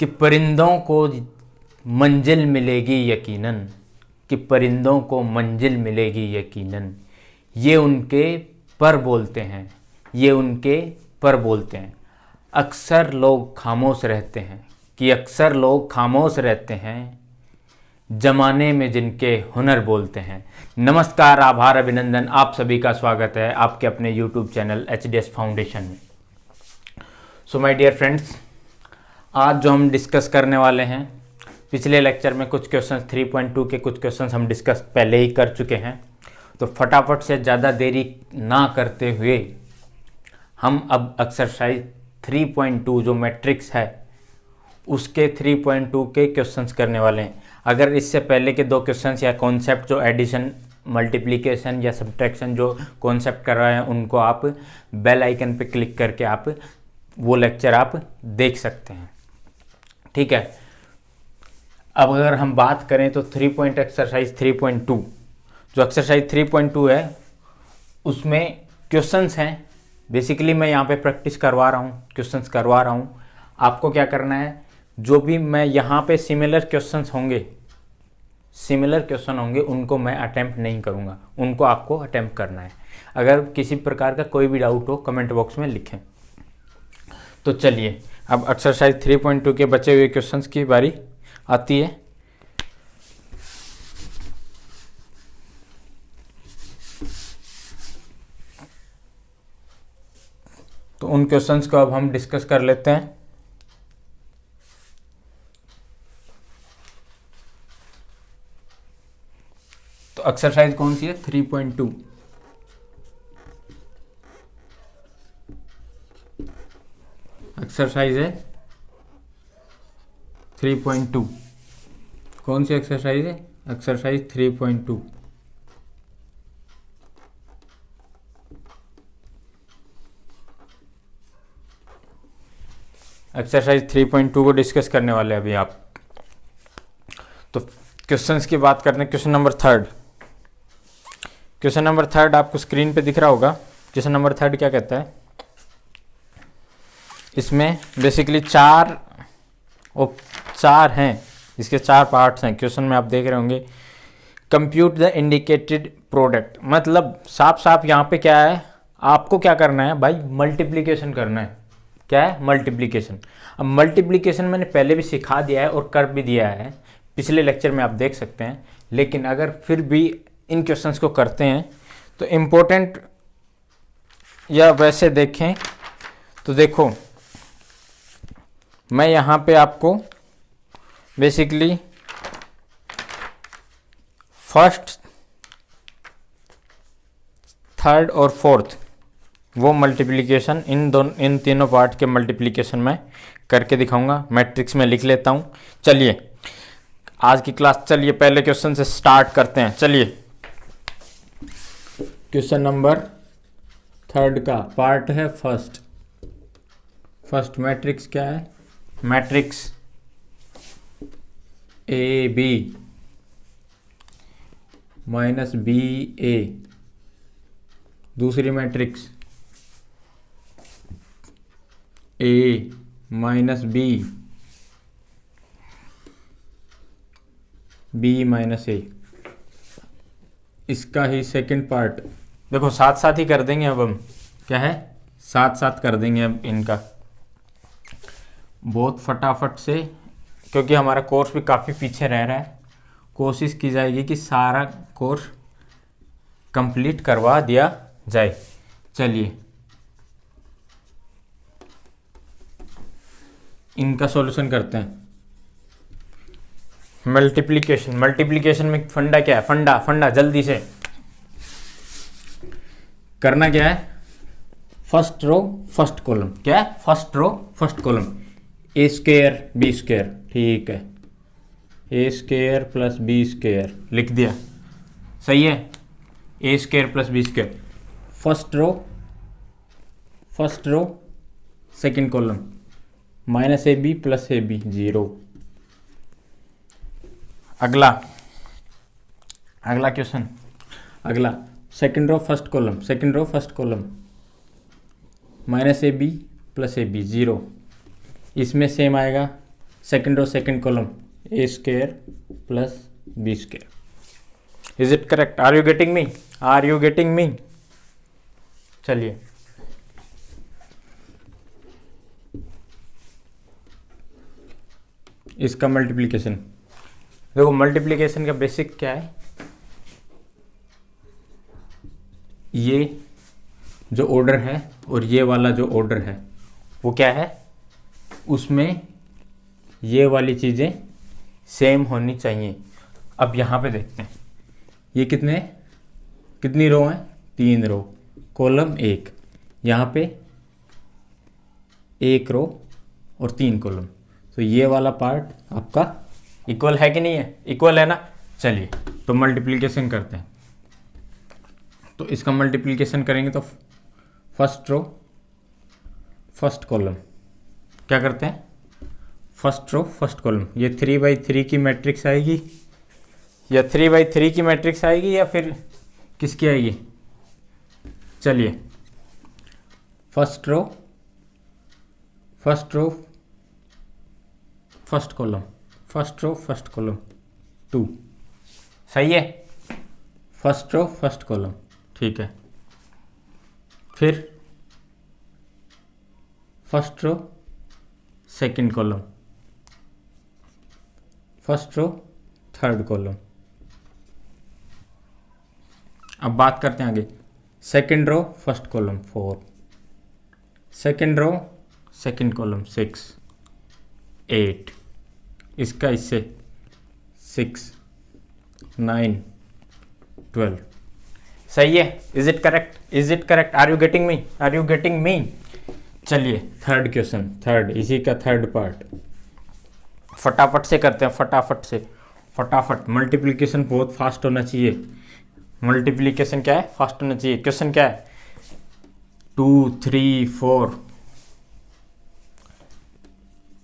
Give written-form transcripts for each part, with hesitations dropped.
कि परिंदों को मंजिल मिलेगी यकीनन, कि परिंदों को मंजिल मिलेगी यकीनन, ये उनके पर बोलते हैं, ये उनके पर बोलते हैं। अक्सर लोग खामोश रहते हैं, कि अक्सर लोग खामोश रहते हैं, जमाने में जिनके हुनर बोलते हैं। नमस्कार, आभार, अभिनंदन, आप सभी का स्वागत है आपके अपने YouTube चैनल HDS फाउंडेशन में। सो माय डियर फ्रेंड्स, आज जो हम डिस्कस करने वाले हैं, पिछले लेक्चर में कुछ क्वेश्चंस 3.2 के कुछ क्वेश्चंस हम डिस्कस पहले ही कर चुके हैं, तो फटाफट से ज़्यादा देरी ना करते हुए हम अब एक्सरसाइज 3.2 जो मैट्रिक्स है उसके 3.2 के क्वेश्चंस करने वाले हैं। अगर इससे पहले के दो क्वेश्चंस या कॉन्सेप्ट जो एडिशन, मल्टीप्लिकेशन या सब्ट्रैक्शन जो कॉन्सेप्ट कर रहे हैं उनको आप बेल आइकन पे क्लिक करके आप वो लेक्चर आप देख सकते हैं, ठीक है। अब अगर हम बात करें तो एक्सरसाइज 3.2 जो एक्सरसाइज 3.2 है उसमें क्वेश्चंस हैं। बेसिकली मैं यहाँ पे प्रैक्टिस करवा रहा हूँ, क्वेश्चंस करवा रहा हूँ। आपको क्या करना है, जो भी मैं यहाँ पे सिमिलर क्वेश्चन होंगे उनको मैं अटेम्प्ट नहीं करूँगा, उनको आपको अटेम्प्ट करना है। अगर किसी प्रकार का कोई भी डाउट हो कमेंट बॉक्स में लिखें। तो चलिए अब एक्सरसाइज 3.2 के बचे हुए क्वेश्चंस की बारी आती है। तो उन क्वेश्चंस को अब हम डिस्कस कर लेते हैं। तो एक्सरसाइज कौन सी है? 3.2। एक्सरसाइज है 3.2। कौन सी एक्सरसाइज है? एक्सरसाइज 3.2। एक्सरसाइज 3.2 को डिस्कस करने वाले हैं अभी आप। तो क्वेश्चंस की बात करते हैं। Question number third, question number third आपको स्क्रीन पे दिख रहा होगा। क्वेश्चन नंबर थर्ड क्या कहता है? इसमें बेसिकली चार हैं, इसके चार पार्ट्स हैं। क्वेश्चन में आप देख रहे होंगे, कंप्यूट द इंडिकेटेड प्रोडक्ट, मतलब साफ साफ यहाँ पे क्या है, आपको क्या करना है भाई, मल्टीप्लिकेशन करना है। क्या है? मल्टीप्लिकेशन। अब मल्टीप्लिकेशन मैंने पहले भी सिखा दिया है और कर भी दिया है, पिछले लेक्चर में आप देख सकते हैं। लेकिन अगर फिर भी इन क्वेश्चंस को करते हैं तो इम्पोर्टेंट, या वैसे देखें तो देखो मैं यहाँ पे आपको बेसिकली फर्स्ट, थर्ड और फोर्थ वो मल्टीप्लिकेशन, इन तीनों पार्ट के मल्टीप्लिकेशन मैं करके दिखाऊंगा। मैट्रिक्स में लिख लेता हूँ। चलिए आज की क्लास, चलिए पहले क्वेश्चन से स्टार्ट करते हैं। चलिए क्वेश्चन नंबर थर्ड का पार्ट है फर्स्ट मैट्रिक्स क्या है? Matrix a b minus b a. दूसरी matrix a minus b, b minus a. इसका ही सेकंड पार्ट देखो, साथ साथ ही कर देंगे। अब हम क्या है, साथ साथ कर देंगे अब इनका बहुत फटाफट से, क्योंकि हमारा कोर्स भी काफ़ी पीछे रह रहा है। कोशिश की जाएगी कि सारा कोर्स कंप्लीट करवा दिया जाए। चलिए इनका सॉल्यूशन करते हैं। मल्टीप्लिकेशन में फंडा क्या है? फंडा जल्दी से करना क्या है, फर्स्ट रो फर्स्ट कॉलम। क्या है? First row first column. A square b square, ठीक है, a square plus b square लिख दिया, सही है। A square plus b square, first row second column, minus a b plus a b 0। अगला question, अगला second row first column, minus a b plus a b 0। इसमें same आएगा, second row second column a square plus b square. Is it correct? Are you getting me? Are you getting me? चलिए इसका multiplication देखो। Multiplication का basic क्या है? ये जो ऑर्डर है और ये वाला जो ऑर्डर है वो क्या है, उसमें ये वाली चीज़ें सेम होनी चाहिए। अब यहाँ पे देखते हैं ये कितनी रो हैं? 3 रो, कॉलम 1, यहाँ पे 1 रो और 3 कॉलम। तो ये वाला पार्ट आपका इक्वल है कि नहीं है? इक्वल है ना। चलिए तो मल्टीप्लिकेशन करते हैं। तो इसका मल्टीप्लिकेशन करेंगे तो फर्स्ट रो फर्स्ट कॉलम क्या करते हैं? First row first column. ये 3/3 की मैट्रिक्स आएगी या 3/3 की मैट्रिक्स आएगी या फिर किसकी आएगी? चलिए first row first column, first row first column 2, सही है। फर्स्ट रो फर्स्ट कॉलम, ठीक है। फिर first row second column, first row third column. अब बात करते हैं आगे। Second row first column 4, second row second column 6, 8, इसका इससे 6, 9, 12, सही है। Is it correct? Is it correct? Are you getting me? Are you getting me? चलिए थर्ड क्वेश्चन, थर्ड, इसी का थर्ड पार्ट फटाफट से करते हैं, फटाफट से, फटाफट। मल्टीप्लिकेशन बहुत फास्ट होना चाहिए। मल्टीप्लिकेशन क्या है? फास्ट होना चाहिए। क्वेश्चन क्या है? 2, 3, 4,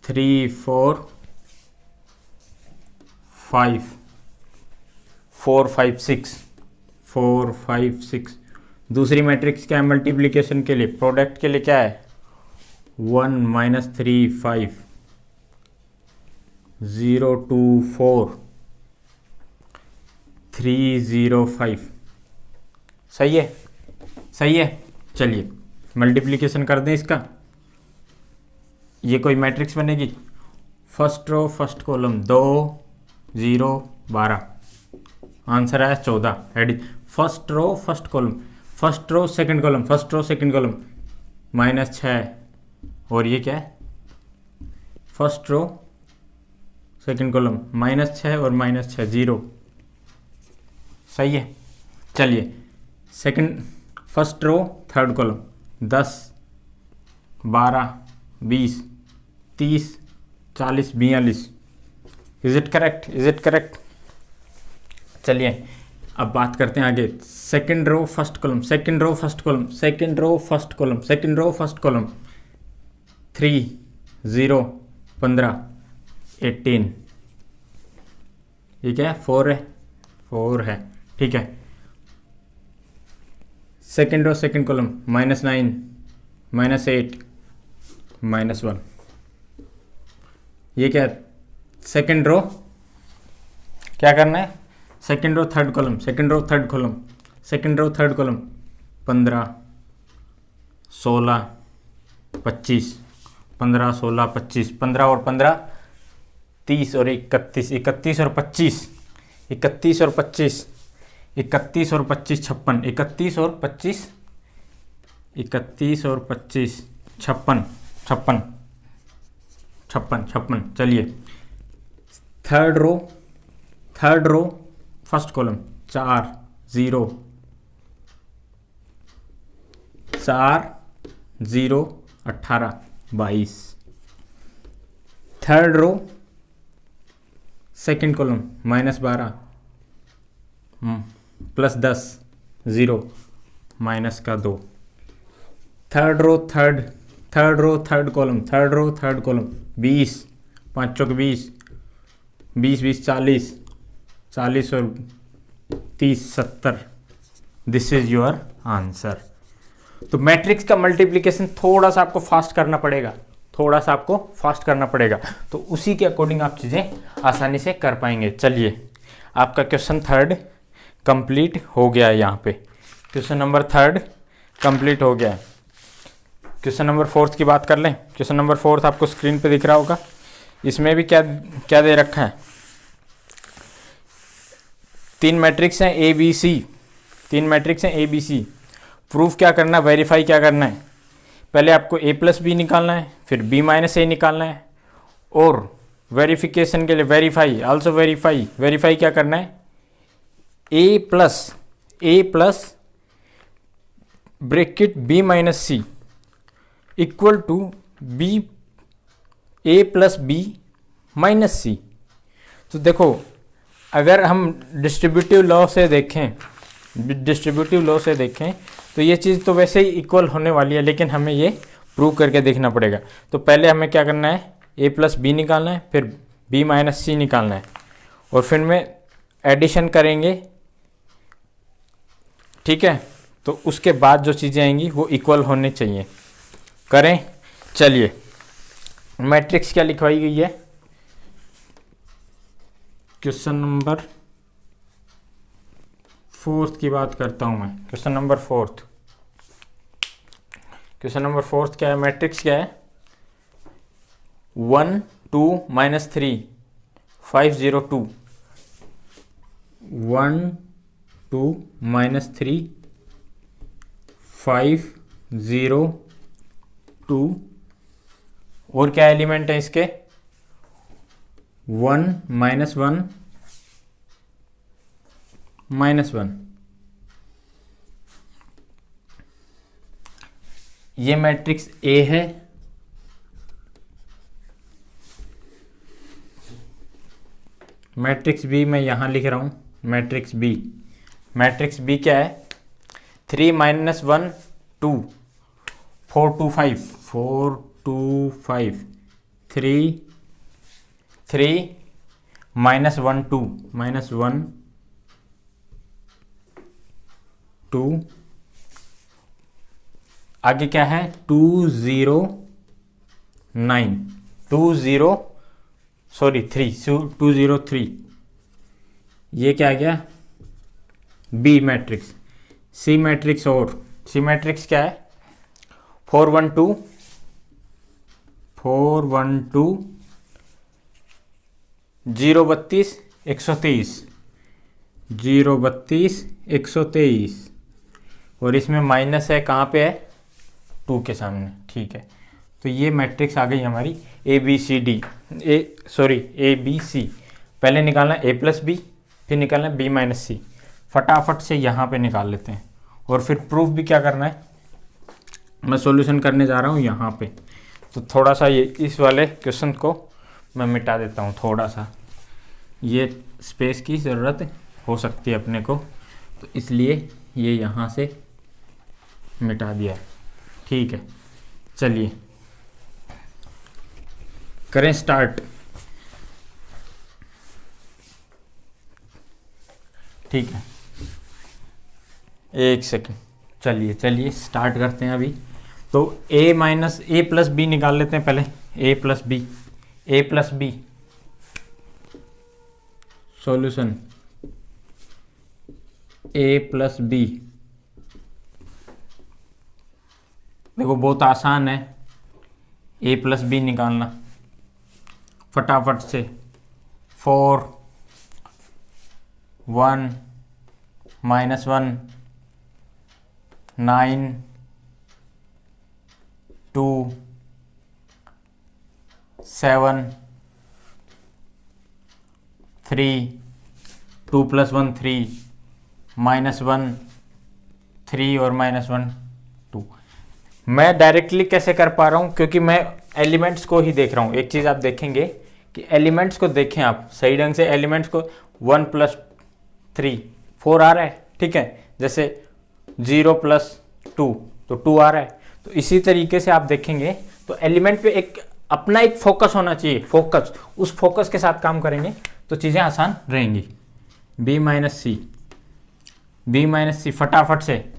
3, 4, 5, 4, 5, 6, 4, 5, 6। दूसरी मैट्रिक्स क्या है मल्टीप्लिकेशन के लिए? प्रोडक्ट के लिए क्या है? 1, -3, 5, 0, 2, 4, 3, 0, 5, सही है, सही है। चलिए मल्टीप्लिकेशन कर दें इसका। ये कोई मैट्रिक्स बनेगी। फर्स्ट रो फर्स्ट कॉलम 2, 0, 12, आंसर आया 14। Heading first row first column, first row second column, first row second column -6, और ये क्या है? फर्स्ट रो सेकंड कॉलम -6 और -6, 0, सही है। चलिए second first row third column 10, 12, 20, 30, 40, 42। Is it correct? Is it correct? चलिए अब बात करते हैं आगे। Second row first column, second row first column, second row first column, second row first column 3, 0, 15, 18, ठीक है। 4 है, 4 है, ठीक है। सेकंड रो सेकंड कॉलम -9, -8, -1, ये क्या है? सेकंड रो क्या करना है? Second row third column, second row third column, second row third column 15, 16, 25, 15, 16, 25, 15 और 15 30 और 31, 31 और 25, 31 और 25, 31 और 25 56, 31 और 25, 31 और 25 56, 56, 56, 56। चलिए third row first column 4, 0, 4, 0, 18, 22। Third row second column -12, +10, 0, -2। Third row third column, third row third column 20, 5 चौक 20, 20, 20, 40, 40 और 30, 70। This is your answer. तो मैट्रिक्स का मल्टीप्लिकेशन थोड़ा सा आपको फास्ट करना पड़ेगा, थोड़ा सा आपको फास्ट करना पड़ेगा, तो उसी के अकॉर्डिंग आप चीज़ें आसानी से कर पाएंगे। चलिए, आपका क्वेश्चन 3 कंप्लीट हो गया है। यहाँ पे क्वेश्चन नंबर 3 कंप्लीट हो गया है। क्वेश्चन नंबर 4 की बात कर लें। क्वेश्चन नंबर 4 आपको स्क्रीन पे दिख रहा होगा। इसमें भी क्या क्या दे रखा है, 3 मैट्रिक्स हैं ए बी सी, 3 मैट्रिक्स हैं ए बी सी। प्रूफ क्या करना है, वेरीफाई क्या करना है, पहले आपको ए प्लस बी निकालना है, फिर बी माइनस ए निकालना है, और वेरिफिकेशन के लिए वेरीफाई, आल्सो वेरीफाई, वेरीफाई क्या करना है, a plus bracket b minus c equal to b a plus b minus c. तो देखो, अगर हम डिस्ट्रीब्यूटिव लॉ से देखें तो ये चीज़ तो वैसे ही इक्वल होने वाली है, लेकिन हमें ये प्रूव करके देखना पड़ेगा। तो पहले हमें क्या करना है, ए प्लस बी निकालना है, फिर बी माइनस सी निकालना है, और फिर में एडिशन करेंगे, ठीक है। तो उसके बाद जो चीज़ें आएंगी वो इक्वल होने चाहिए। करें, चलिए। मैट्रिक्स क्या लिखवाई गई है, क्वेश्चन नंबर 4 की बात करता हूं मैं। क्वेश्चन नंबर 4 क्या है, मैट्रिक्स क्या है, 1 2 -3 5 0 2, 1 2 -3 5 0 2, और क्या एलिमेंट है इसके, 1 -1 -1। ये मैट्रिक्स ए है, मैट्रिक्स बी मैं यहां लिख रहा हूं, मैट्रिक्स बी क्या है, 3 -1 2 4 2 5 4 2 5 3 3 -1 2 -1 2, आगे क्या है, 2 0 9 2 0 सॉरी 3 2 0 3। ये क्या आ गया, बी मैट्रिक्स। सी मैट्रिक्स, और सी मैट्रिक्स क्या है, 4 1 2 4 1 2 0 32 123 0 32 123, और इसमें माइनस है, कहाँ पे है, 2 के सामने, ठीक है। तो ये मैट्रिक्स आ गई हमारी ए बी सी। पहले निकालना ए प्लस बी, फिर निकालना बी माइनस सी। फटाफट से यहाँ पे निकाल लेते हैं, और फिर प्रूफ भी क्या करना है, मैं सॉल्यूशन करने जा रहा हूँ यहाँ पे। तो थोड़ा सा ये इस वाले क्वेश्चन को मैं मिटा देता हूँ, थोड़ा सा ये स्पेस की ज़रूरत हो सकती है अपने को, तो इसलिए ये यहाँ से मिटा दिया, ठीक है। चलिए करें स्टार्ट, ठीक है, एक सेकंड, चलिए स्टार्ट करते हैं अभी। तो ए प्लस बी निकाल लेते हैं पहले, ए प्लस बी सॉल्यूशन, ए प्लस बी, देखो बहुत आसान है ए प्लस बी निकालना, फटाफट से 4 1 -1 9 2 7 3 2 + 1 3 -1 3 और -1 2। मैं डायरेक्टली कैसे कर पा रहा हूँ, क्योंकि मैं एलिमेंट्स को ही देख रहा हूँ। एक चीज़ आप देखेंगे कि एलिमेंट्स को देखें आप सही ढंग से, एलिमेंट्स को 1 + 3 4 आ रहा है, ठीक है। जैसे 0 + 2 तो 2 आ रहा है। तो इसी तरीके से आप देखेंगे तो एलिमेंट पे एक अपना एक फोकस होना चाहिए, फोकस, उस फोकस के साथ काम करेंगे तो चीज़ें आसान रहेंगी। बी माइनस सी फटाफट से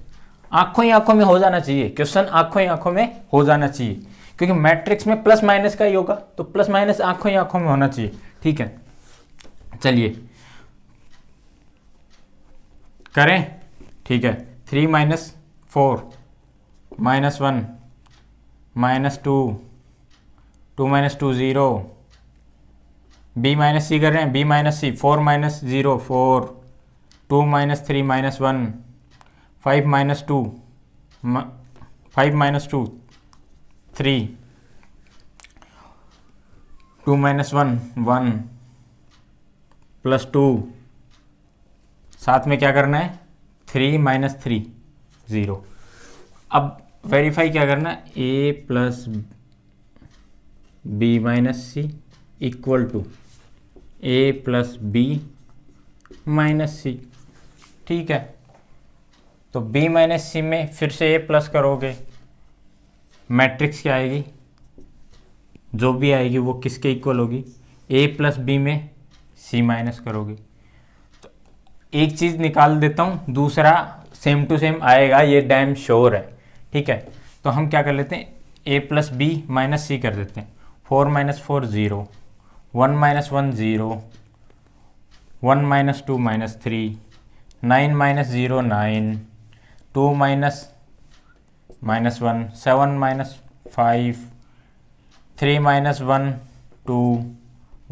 आंखों ही आंखों में हो जाना चाहिए, क्वेश्चन आंखों ही आंखों में हो जाना चाहिए, क्योंकि मैट्रिक्स में प्लस माइनस का ही होगा, तो प्लस माइनस आंखों ही आंखों में होना चाहिए। ठीक है, चलिए करें। ठीक है, 3 minus 4 minus 1 minus 2 2 minus 2 0, b minus c कर रहे हैं, b minus c, 4 minus 0 4, 2 minus 3 minus 1, 5 minus 2 5 minus 2 3, 2 minus 1 1 plus 2, साथ में क्या करना है 3 माइनस 3 0। अब वेरीफाई क्या करना है, a plus b minus c equal to a plus b minus c. ठीक है, तो b माइनस सी में फिर से a प्लस करोगे, मैट्रिक्स क्या आएगी, जो भी आएगी वो किसके इक्वल होगी, a प्लस बी में c माइनस करोगे। तो एक चीज़ निकाल देता हूँ, दूसरा सेम टू सेम आएगा, ये डैम श्योर है। ठीक है, तो हम क्या कर लेते हैं, a plus b minus c कर देते हैं। 4 minus 4 0, 1 minus 1 0, 1 minus 2 minus 3, 9 minus 0 9, 2 minus 1 7 minus 5, 3 minus 1 2,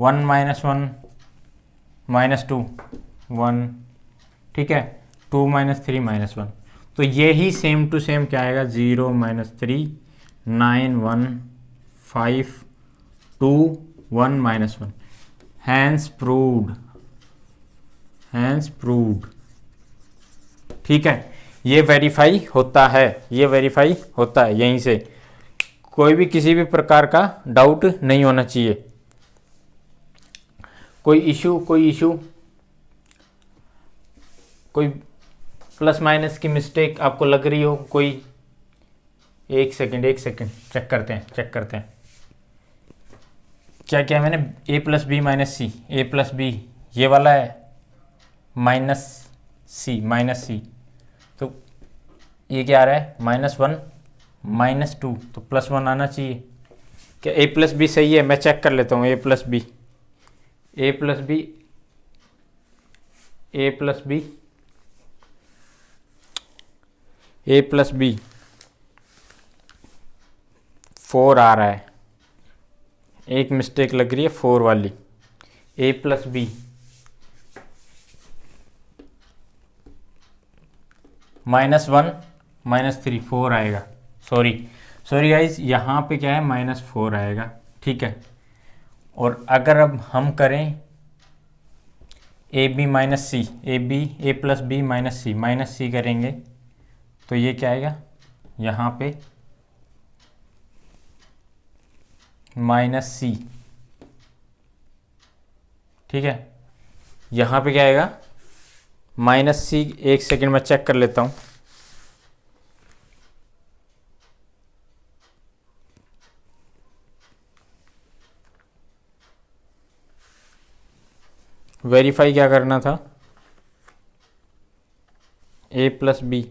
1 minus 1 minus 2 1। ठीक है, 2 माइनस 3 माइनस 1, तो ये ही सेम टू सेम क्या आएगा, 0 minus 3 9 1 5 2 1 minus 1। Hence proved, hence proved. ठीक है, ये वेरीफाई होता है, ये वेरीफाई होता है, यहीं से कोई भी किसी भी प्रकार का डाउट नहीं होना चाहिए। कोई इशू, कोई प्लस माइनस की मिस्टेक आपको लग रही हो कोई, एक सेकंड चेक करते हैं क्या क्या मैंने, a plus b minus c, a plus b ये वाला है, माइनस सी, तो ये क्या आ रहा है, -1 -2, तो +1 आना चाहिए। क्या a प्लस बी सही है, मैं चेक कर लेता हूँ, a प्लस बी a+b 4 आ रहा है, एक मिस्टेक लग रही है 4 वाली। a+b -1 -3 4 आएगा, सॉरी गाइज, यहाँ पे क्या है -4 आएगा। ठीक है, और अगर अब हम करें ab minus c, a plus b minus c करेंगे तो ये क्या आएगा, यहाँ पे -c। ठीक है, यहाँ पे क्या आएगा -c। एक सेकंड में चेक कर लेता हूँ, वेरीफाई क्या करना था, a plus b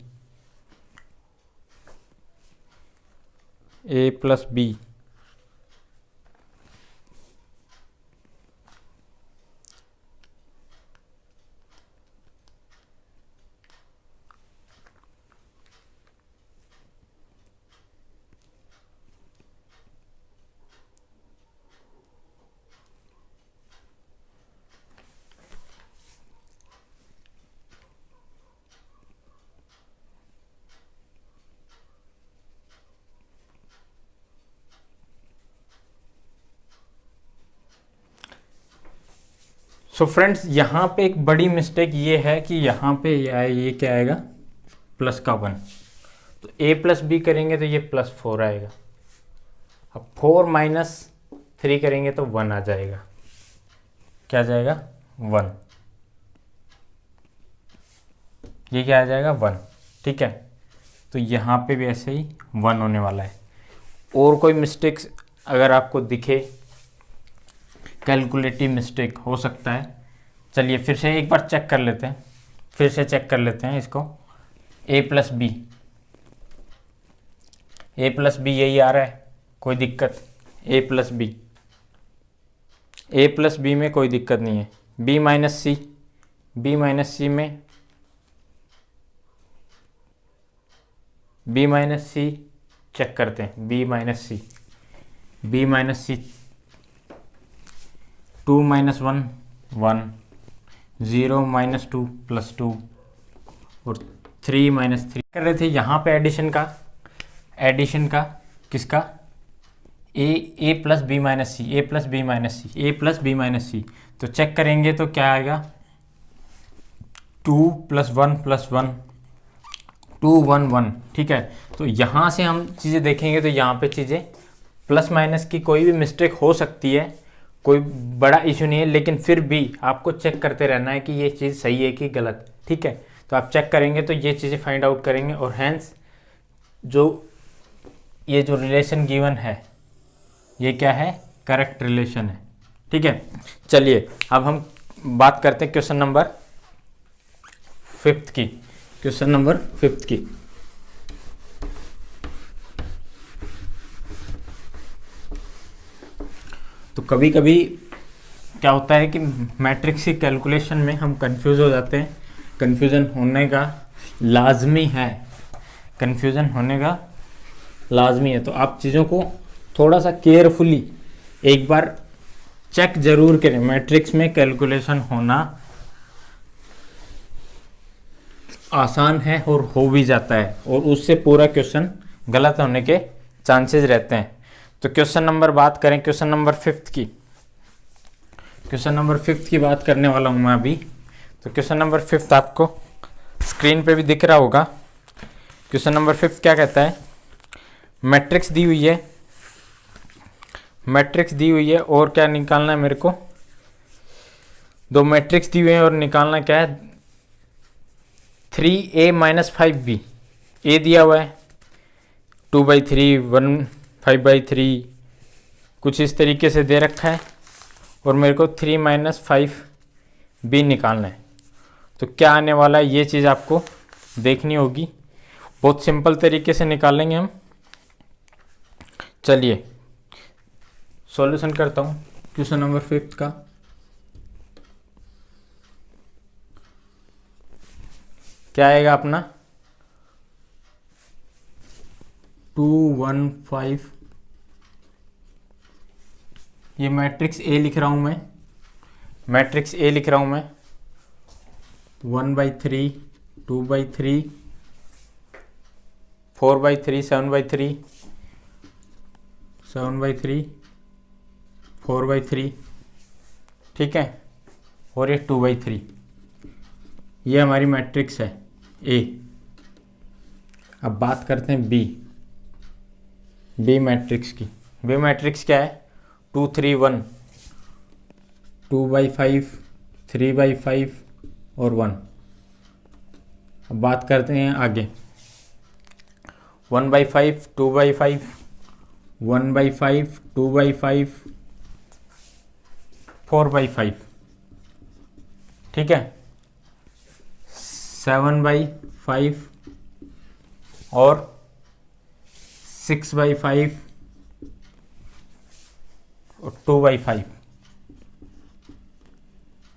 so friends, यहाँ पे एक बड़ी मिस्टेक ये है कि यहाँ पे ये क्या आएगा, प्लस का 1, तो a प्लस बी करेंगे तो ये +4 आएगा। अब 4 माइनस 3 करेंगे तो 1 आ जाएगा, क्या आ जाएगा 1, ये क्या आ जाएगा 1। ठीक है, तो यहाँ पे भी ऐसे ही 1 होने वाला है। और कोई मिस्टेक्स अगर आपको दिखे, कैलकुलेटिव मिस्टेक हो सकता है, चलिए फिर से एक बार चेक कर लेते हैं, इसको a प्लस बी यही आ रहा है, कोई दिक्कत, ए plus B, a plus B में कोई दिक्कत नहीं है। बी माइनस सी, बी माइनस सी में बी माइनस सी चेक करते हैं। बी माइनस सी, बी माइनस सी 2 माइनस 1 1, 0 माइनस 2 प्लस 2 और 3 माइनस 3 कर रहे थे यहाँ पे एडिशन का, एडिशन का किसका, ए plus b minus c, a plus b minus c, a plus b minus c. तो चेक करेंगे तो क्या आएगा, 2 प्लस 1 प्लस 1, 2 1 1। ठीक है, तो यहाँ से हम चीज़ें देखेंगे तो यहाँ पे चीज़ें प्लस माइनस की कोई भी मिस्टेक हो सकती है, कोई बड़ा इशू नहीं है, लेकिन फिर भी आपको चेक करते रहना है कि ये चीज़ सही है कि गलत। ठीक है, तो आप चेक करेंगे तो ये चीज़ें फाइंड आउट करेंगे और हैंस जो ये जो रिलेशन गिवन है ये क्या है, करेक्ट रिलेशन है। ठीक है, चलिए अब हम बात करते हैं क्वेश्चन नंबर 5 की, क्वेश्चन नंबर 5 की। तो कभी कभी क्या होता है कि मैट्रिक्स की कैलकुलेशन में हम कंफ्यूज हो जाते हैं, कंफ्यूजन होने का लाजमी है, कंफ्यूजन होने का लाजमी है। तो आप चीज़ों को थोड़ा सा केयरफुली एक बार चेक जरूर करें। मैट्रिक्स में कैलकुलेशन होना आसान है और हो भी जाता है, और उससे पूरा क्वेश्चन गलत होने के चांसेस रहते हैं। तो क्वेश्चन नंबर बात करें, क्वेश्चन नंबर 5 की, क्वेश्चन नंबर 5 की बात करने वाला हूं मैं अभी। तो क्वेश्चन नंबर 5 आपको स्क्रीन पे भी दिख रहा होगा। क्वेश्चन नंबर 5 क्या कहता है, मैट्रिक्स दी हुई है, मैट्रिक्स दी हुई है और क्या निकालना है मेरे को, दो मैट्रिक्स दी हुई है और निकालना क्या है, 3a माइनस 5b। ए दिया हुआ है 2/3 1 5/3 कुछ इस तरीके से दे रखा है, और मेरे को 3 माइनस 5b निकालना है। तो क्या आने वाला है ये चीज़ आपको देखनी होगी, बहुत सिंपल तरीके से निकालेंगे हम। चलिए सॉल्यूशन करता हूँ क्वेश्चन नंबर 5 का। क्या आएगा अपना 2 1 5, ये मैट्रिक्स ए लिख रहा हूं मैं, मैट्रिक्स ए लिख रहा हूं मैं, 1/3 2/3 4/3 7/3 7/3 4/3। ठीक है, और ये 2/3, ये हमारी मैट्रिक्स है ए। अब बात करते हैं बी मैट्रिक्स की। बी मैट्रिक्स क्या है, 2 3 1, 2/5 3/5 और 1। अब बात करते हैं आगे, 1/5 2/5 1/5 2/5 4/5। ठीक है, 7/5 और 6/5 और 2/5,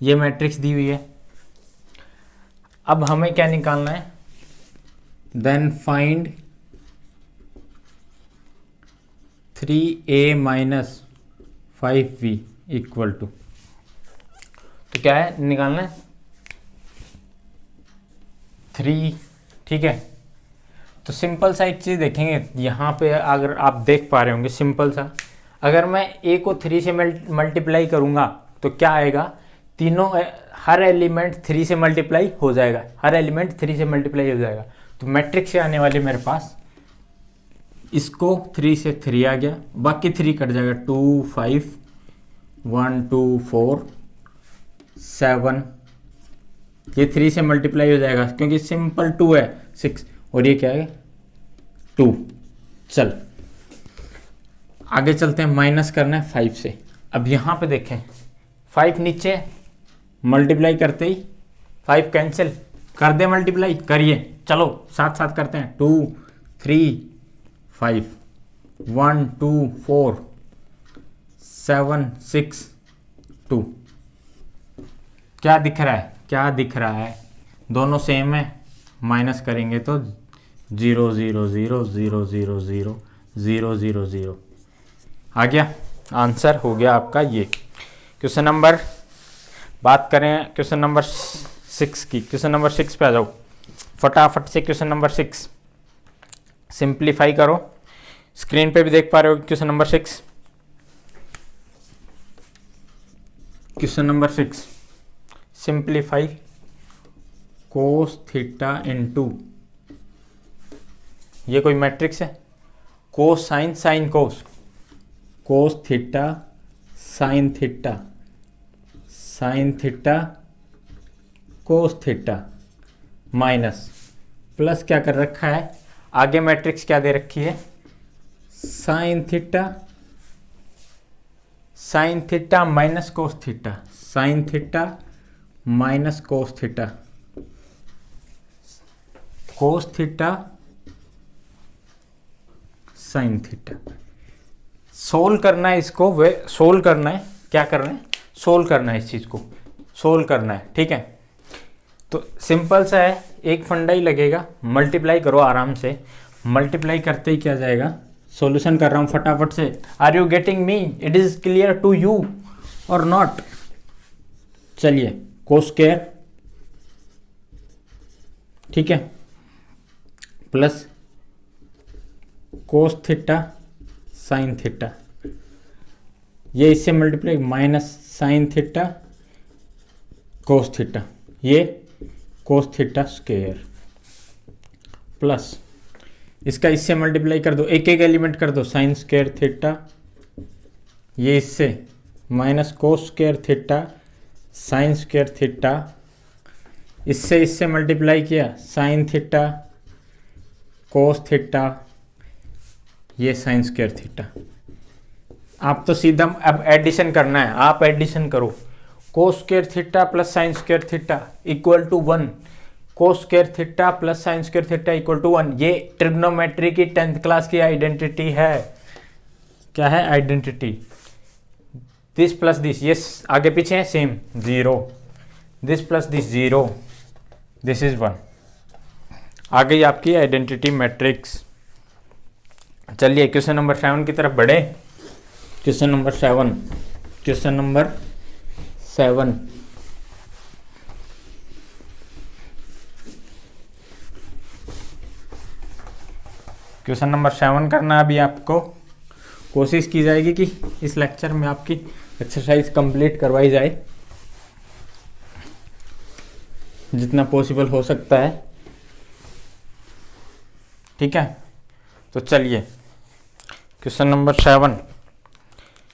ये मैट्रिक्स दी हुई है। अब हमें क्या निकालना है, then find 3a minus 5b equal to, तो क्या है निकालना है 3। ठीक है, तो सिंपल सा एक चीज़ देखेंगे यहाँ पे, अगर आप देख पा रहे होंगे सिंपल सा, अगर मैं a को 3 से मल्टीप्लाई करूँगा तो क्या आएगा, तीनों हर एलिमेंट 3 से मल्टीप्लाई हो जाएगा, हर एलिमेंट 3 से मल्टीप्लाई हो जाएगा। तो मैट्रिक्स से आने वाले मेरे पास, इसको 3 से 3 आ गया, बाकी 3 कट जाएगा, 2 5 1 2 4 7, ये 3 से मल्टीप्लाई हो जाएगा क्योंकि सिंपल 2 है 6, और ये क्या है 2। चल आगे चलते हैं, माइनस करना है 5 से। अब यहाँ पे देखें 5 नीचे, मल्टीप्लाई करते ही 5 कैंसिल कर दे, मल्टीप्लाई करिए, चलो साथ साथ करते हैं, 2 3 5 1 2 4 7 6 2। क्या दिख रहा है, क्या दिख रहा है, दोनों सेम है, माइनस करेंगे तो 0 0 0 0 0 0 0 0 0 आ गया। आंसर हो गया आपका ये। क्वेश्चन नंबर, बात करें क्वेश्चन नंबर 6 की। क्वेश्चन नंबर 6 पे आ जाओ फटाफट से। क्वेश्चन नंबर 6 सिंप्लीफाई करो, स्क्रीन पे भी देख पा रहे हो question number 6। Question number 6 simplify cos theta into, ये कोई मैट्रिक्स है, कोस साइन साइन कोस, कोस theta sine theta sine theta cos theta minus plus क्या कर रखा है, आगे मैट्रिक्स क्या दे रखी है, sine theta minus cos theta, sine theta minus cos theta, cos theta sine theta. Solve करना है इसको, वे सोल्व करना है, क्या करना है, सोल्व करना है, इस चीज को सोल्व करना है, ठीक है। तो सिंपल सा है, एक फंडा ही लगेगा, मल्टीप्लाई करो आराम से, मल्टीप्लाई करते ही क्या जाएगा, सॉल्यूशन कर रहा हूं फटाफट से। Are you getting me, it is clear to you और नॉट। चलिए कोस स्क्वायर, ठीक है, plus cos theta sine theta, ये इससे multiply minus sine theta cos theta, ये कोस थीटा स्क्वायर, प्लस इसका इससे मल्टीप्लाई कर दो, एक एक एलिमेंट कर दो, साइन स्क्वायर थीटा, ये इससे minus cos square theta sine square theta, इससे मल्टीप्लाई किया, साइन थीटा कोस थीटा, ये साइन स्क्वायर थीटा। आप तो सीधा अब एडिशन करना है, आप एडिशन करो, cos square theta plus sine square theta equal to 1, cos square theta plus sine square theta equal to 1। ये ट्रिग्नोमेट्री की 10th क्लास की आइडेंटिटी है। क्या है आइडेंटिटी, दिस प्लस दिस, ये आगे पीछे है same, 0, this plus this 0, this is 1। आ गई आपकी आइडेंटिटी मैट्रिक्स। चलिए क्वेश्चन नंबर 7 की तरफ बढ़े। Question number 7, question number 7, question number 7 करना अभी आपको, कोशिश की जाएगी कि इस लेक्चर में आपकी एक्सरसाइज कंप्लीट करवाई जाए जितना पॉसिबल हो सकता है, ठीक है। तो चलिए question number 7,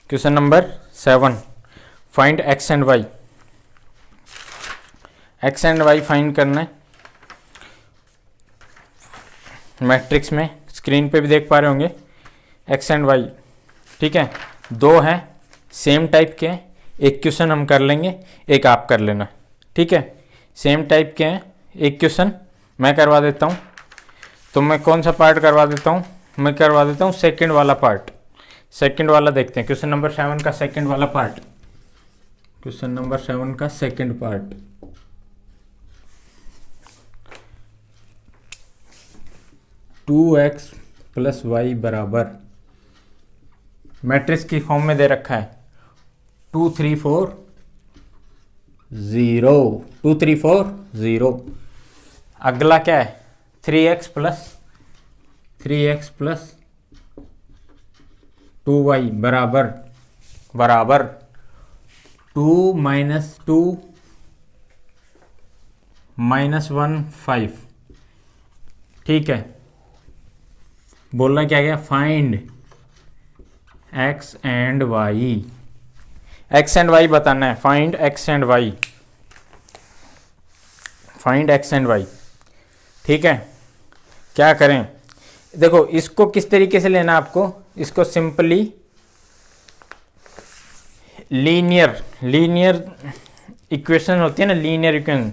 question number 7, find x and y. X and y find करना है मैट्रिक्स में, स्क्रीन पे भी देख पा रहे होंगे एक्स एंड वाई, ठीक है। दो हैं सेम टाइप के हैं, एक क्वेश्चन हम कर लेंगे, एक आप कर लेना, ठीक है। सेम टाइप के हैं, एक क्वेश्चन मैं करवा देता हूँ, तो मैं कौन सा पार्ट करवा देता हूँ, मैं करवा देता हूँ सेकंड वाला पार्ट, सेकंड वाला देखते हैं, क्वेश्चन नंबर 7 का सेकंड वाला पार्ट, क्वेश्चन नंबर 7 का second part. Two x plus y बराबर, मैट्रिक्स की फॉर्म में दे रखा है 2 3 4 0, 2 3 4 0। अगला क्या है 3x प्लस 2y बराबर 2 माइनस 2 माइनस 1 5, ठीक है। बोलना क्या गया, find x and y, x and y बताना है, find x and y, find x and y, ठीक है। क्या करें, देखो इसको किस तरीके से लेना आपको, इसको सिंपली लीनियर इक्वेशन होती है ना, लीनियर इक्वेशन,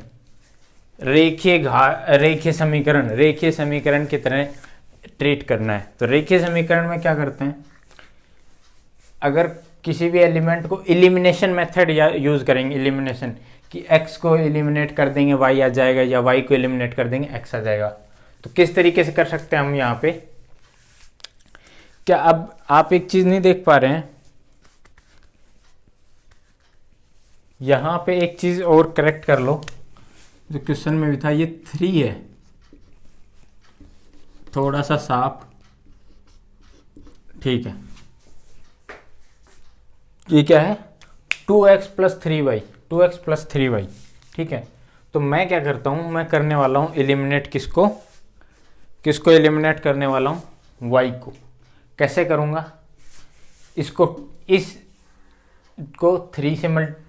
रेखीय समीकरण की तरह ट्रीट करना है। तो रेखीय समीकरण में क्या करते हैं, अगर किसी भी एलिमेंट को एलिमिनेशन मेथड या यूज़ करेंगे, एलिमिनेशन कि x को एलिमिनेट कर देंगे y आ जाएगा, या y को एलिमिनेट कर देंगे x आ जाएगा। तो किस तरीके से कर सकते हैं हम यहाँ पे, क्या अब आप एक चीज़ नहीं देख पा रहे हैं, यहाँ पे एक चीज़ और करेक्ट कर लो, जो क्वेश्चन में भी था, ये 3 है, थोड़ा सा साफ, ठीक है। ये क्या है, 2x plus 3y, 2x plus 3y, ठीक है। तो मैं क्या करता हूँ, मैं करने वाला हूँ एलिमिनेट किसको, किसको एलिमिनेट करने वाला हूँ, y को। कैसे करूँगा, इसको इस को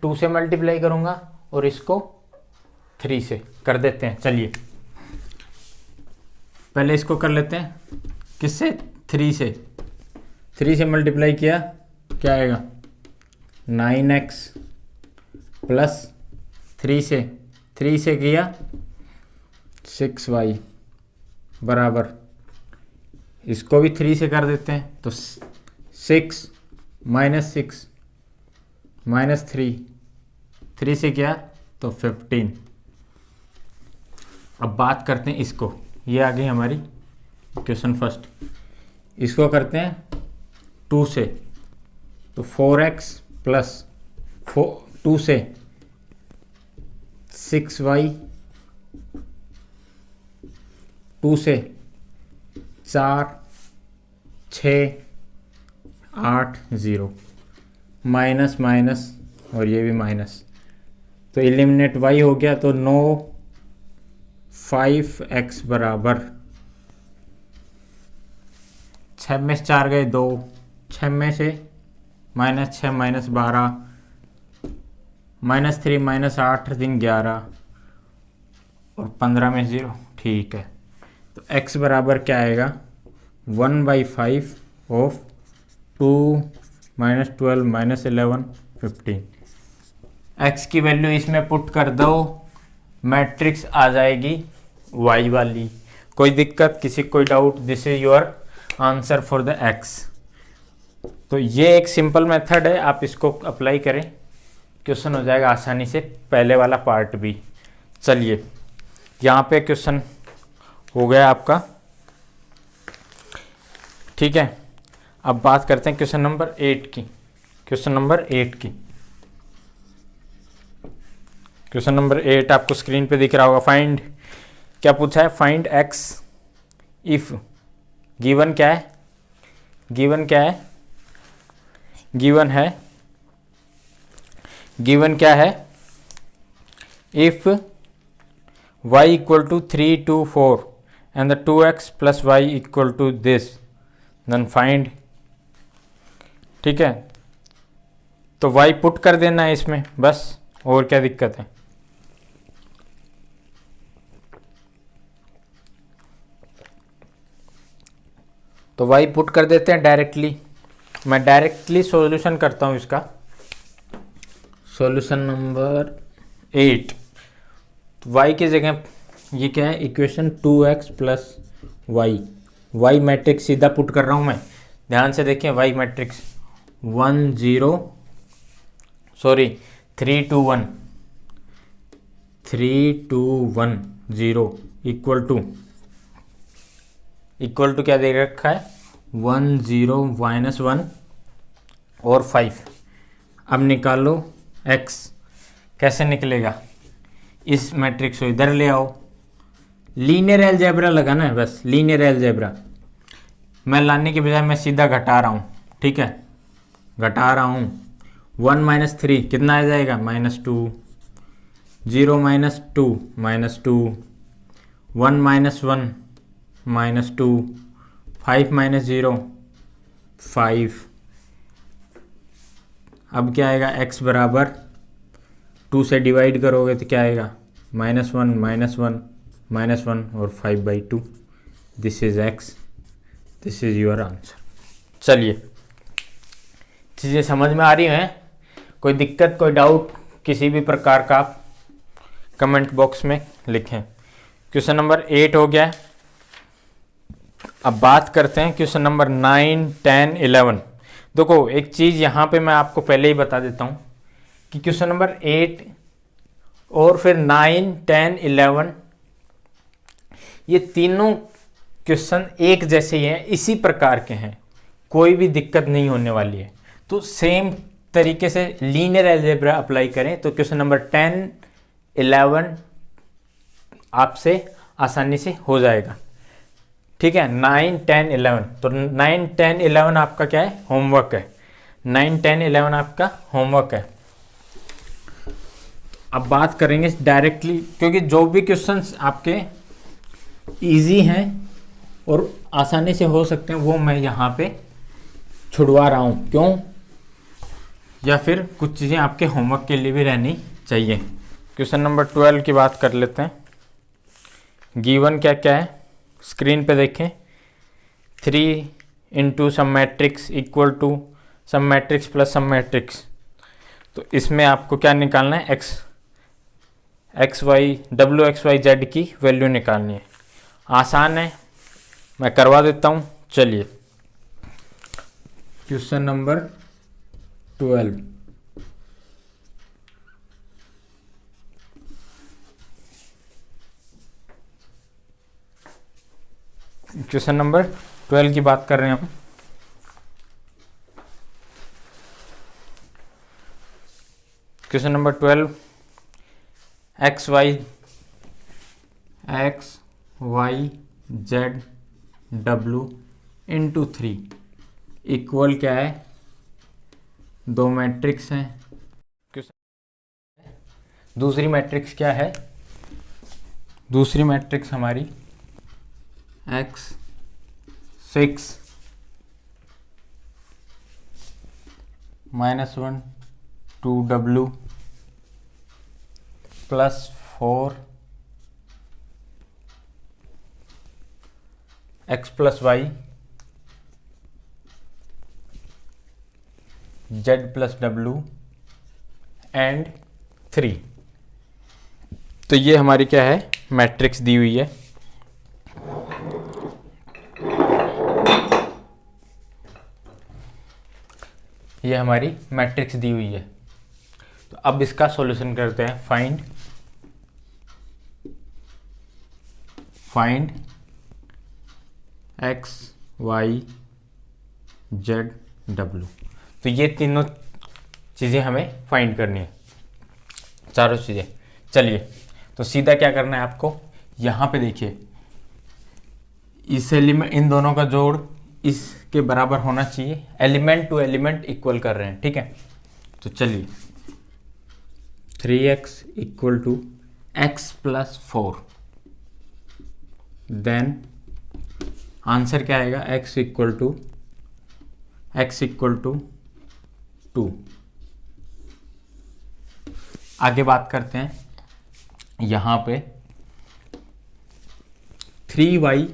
2 से मल्टीप्लाई करूँगा और इसको 3 से कर देते हैं। चलिए पहले इसको कर लेते हैं, किससे, 3 से मल्टीप्लाई किया, क्या आएगा, 9x प्लस 3 से किया 6y बराबर, इसको भी 3 से कर देते हैं, तो 6 माइनस 3 से किया तो 15। अब बात करते हैं इसको, ये आ गई हमारी क्वेश्चन फर्स्ट। इसको करते हैं 2 से, तो 4x प्लस 2 से 6y, 2 से 4 6 8 0, माइनस माइनस और ये भी माइनस, तो एलिमिनेट y हो गया, तो 9 5x बराबर 6 में से 4 गए 2, 6 में से -6 -12, -3 -8 3 11 और 15 में 0, ठीक है। तो x बराबर क्या आएगा, 1/5 ऑफ 2 -12 -11 15। x की वैल्यू इसमें पुट कर दो, मैट्रिक्स आ जाएगी y वाली। कोई दिक्कत, किसी कोई doubt, this is your answer for the x। तो ये एक सिंपल मेथड है, आप इसको अप्लाई करें, क्वेश्चन हो जाएगा आसानी से, पहले वाला पार्ट भी। चलिए यहाँ पे क्वेश्चन हो गया आपका, ठीक है। अब बात करते हैं क्वेश्चन नंबर 8 की। क्वेश्चन नंबर 8 आपको स्क्रीन पे दिख रहा होगा। फाइंड, क्या पूछा है, फाइंड x इफ गिवन क्या है, गिवन क्या है, if y equal to 3 to 4 and the 2x plus y equal to this, then find, ठीक है। तो y पुट कर देना है इसमें, बस, और क्या दिक्कत है। तो y पुट कर देते हैं डायरेक्टली। मैं डायरेक्टली सॉल्यूशन करता हूँ इसका, सॉल्यूशन नंबर 8। तो y की जगह ये क्या है, equation 2x plus y matrix सीधा पुट कर रहा हूँ मैं, ध्यान से देखिए। y मैट्रिक्स 3 2 1 0 इक्वल टू क्या दे रखा है, 1 0 -1 और 5। अब निकालो x, कैसे निकलेगा, इस मैट्रिक्स को इधर ले आओ, लीनियर अलजेब्रा लगाना है बस, लीनियर अलजेब्रा। मैं लाने के बजाय मैं सीधा घटा रहा हूँ, ठीक है, घटा रहा हूँ। 1 - 3 कितना आ जाएगा, -2, 0 - 2 -2, 1 - 1 -2, 5 - 0 5। अब क्या आएगा, x बराबर 2 से डिवाइड करोगे तो क्या आएगा, -1 -1 -1 और 5/2। This is x, this is your answer. चलिए, चीज़ें समझ में आ रही हैं, कोई दिक्कत, कोई डाउट किसी भी प्रकार का आप कमेंट बॉक्स में लिखें। क्वेश्चन नंबर 8 हो गया है। अब बात करते हैं क्वेश्चन नंबर 9, 10, 11। देखो एक चीज़ यहाँ पे मैं आपको पहले ही बता देता हूँ कि क्वेश्चन नंबर 8 और फिर 9, 10, 11 ये तीनों क्वेश्चन एक जैसे ही हैं, इसी प्रकार के हैं, कोई भी दिक्कत नहीं होने वाली है। तो सेम तरीके से लीनियर अलजेब्रा अप्लाई करें तो क्वेश्चन नंबर 10, 11 आपसे आसानी से हो जाएगा। ठीक है, 9, 10, 11। तो 9, 10, 11 आपका क्या है, होमवर्क है। 9, 10, 11 आपका होमवर्क है। अब बात करेंगे डायरेक्टली, क्योंकि जो भी क्वेश्चंस आपके इजी हैं और आसानी से हो सकते हैं वो मैं यहाँ पे छुड़वा रहा हूँ। क्यों? या फिर कुछ चीज़ें आपके होमवर्क के लिए भी रहनी चाहिए। क्वेश्चन नंबर 12 की बात कर लेते हैं। गिवन क्या क्या है स्क्रीन पे देखें। 3 into some matrix equal to some matrix plus some matrix. तो इसमें आपको क्या निकालना है, एक्स वाई डब्ल्यू एक्स वाई जेड की वैल्यू निकालनी है। आसान है, मैं करवा देता हूँ। चलिए क्वेश्चन नंबर 12। क्वेश्चन नंबर 12 की बात कर रहे हैं हम। Question number 12, x y z डब्ल्यू इंटू 3 इक्वल क्या है, दो मैट्रिक्स हैं। दूसरी मैट्रिक्स क्या है, दूसरी मैट्रिक्स हमारी x6 -1 2w plus 4 x plus y z plus w and 3। तो ये हमारी क्या है, मैट्रिक्स दी हुई है। ये हमारी मैट्रिक्स दी हुई है। तो अब इसका सॉल्यूशन करते हैं। Find x y z w। तो ये तीनों चीज़ें हमें फाइंड करनी है, चारों चीज़ें। चलिए तो सीधा क्या करना है आपको, यहाँ पे देखिए इस एलिमेंट, इन दोनों का जोड़ इसके बराबर होना चाहिए। एलिमेंट टू एलिमेंट इक्वल कर रहे हैं, ठीक है। तो चलिए 3x equal to x plus 4, then answer क्या आएगा, x इक्वल टू 2। आगे बात करते हैं, यहाँ पे 3y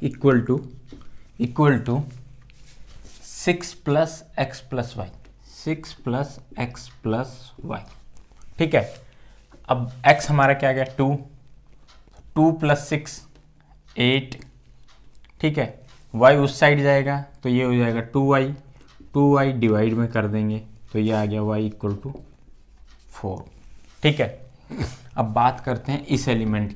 equal to 6 plus x plus y, 6 plus x plus y, ठीक है। अब x हमारा क्या आ गया, 2 प्लस 6 8, ठीक है। y उस साइड जाएगा तो ये हो जाएगा 2y डिवाइड में कर देंगे तो ये आ गया y इक्वल टू 4, ठीक है। अब बात करते हैं इस एलिमेंट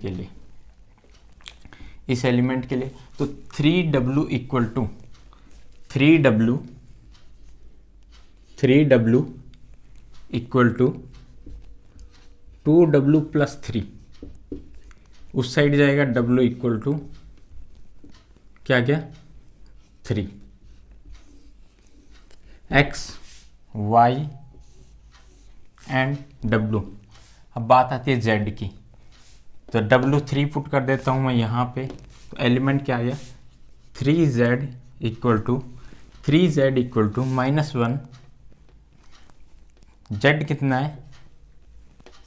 के लिए, तो 3w equal to 3w equal to 2w plus 3, उस साइड जाएगा w इक्वल टू क्या गया 3। x y and w। अब बात आती है z की, तो w 3 पुट कर देता हूँ मैं यहाँ पे। तो एलिमेंट क्या आ गया, 3z इक्वल टू -1, z कितना है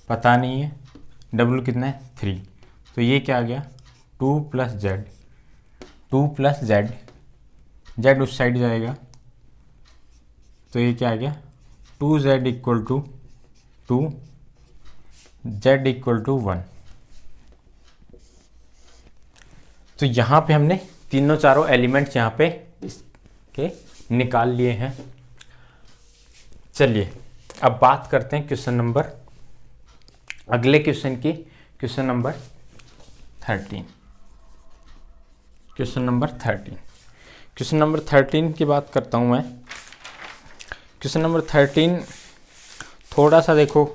पता नहीं है, w कितना है 3, तो ये क्या आ गया 2 प्लस z उस साइड जाएगा तो ये क्या आ गया 2z equal to 2, z equal to 1। तो यहाँ पे हमने तीनों चारों एलिमेंट्स यहाँ पे इसके निकाल लिए हैं। चलिए अब बात करते हैं क्वेश्चन नंबर, अगले क्वेश्चन की, question number 13। Question number 13, question number 13 की बात करता हूँ मैं। क्वेश्चन नंबर 13 थोड़ा सा देखो,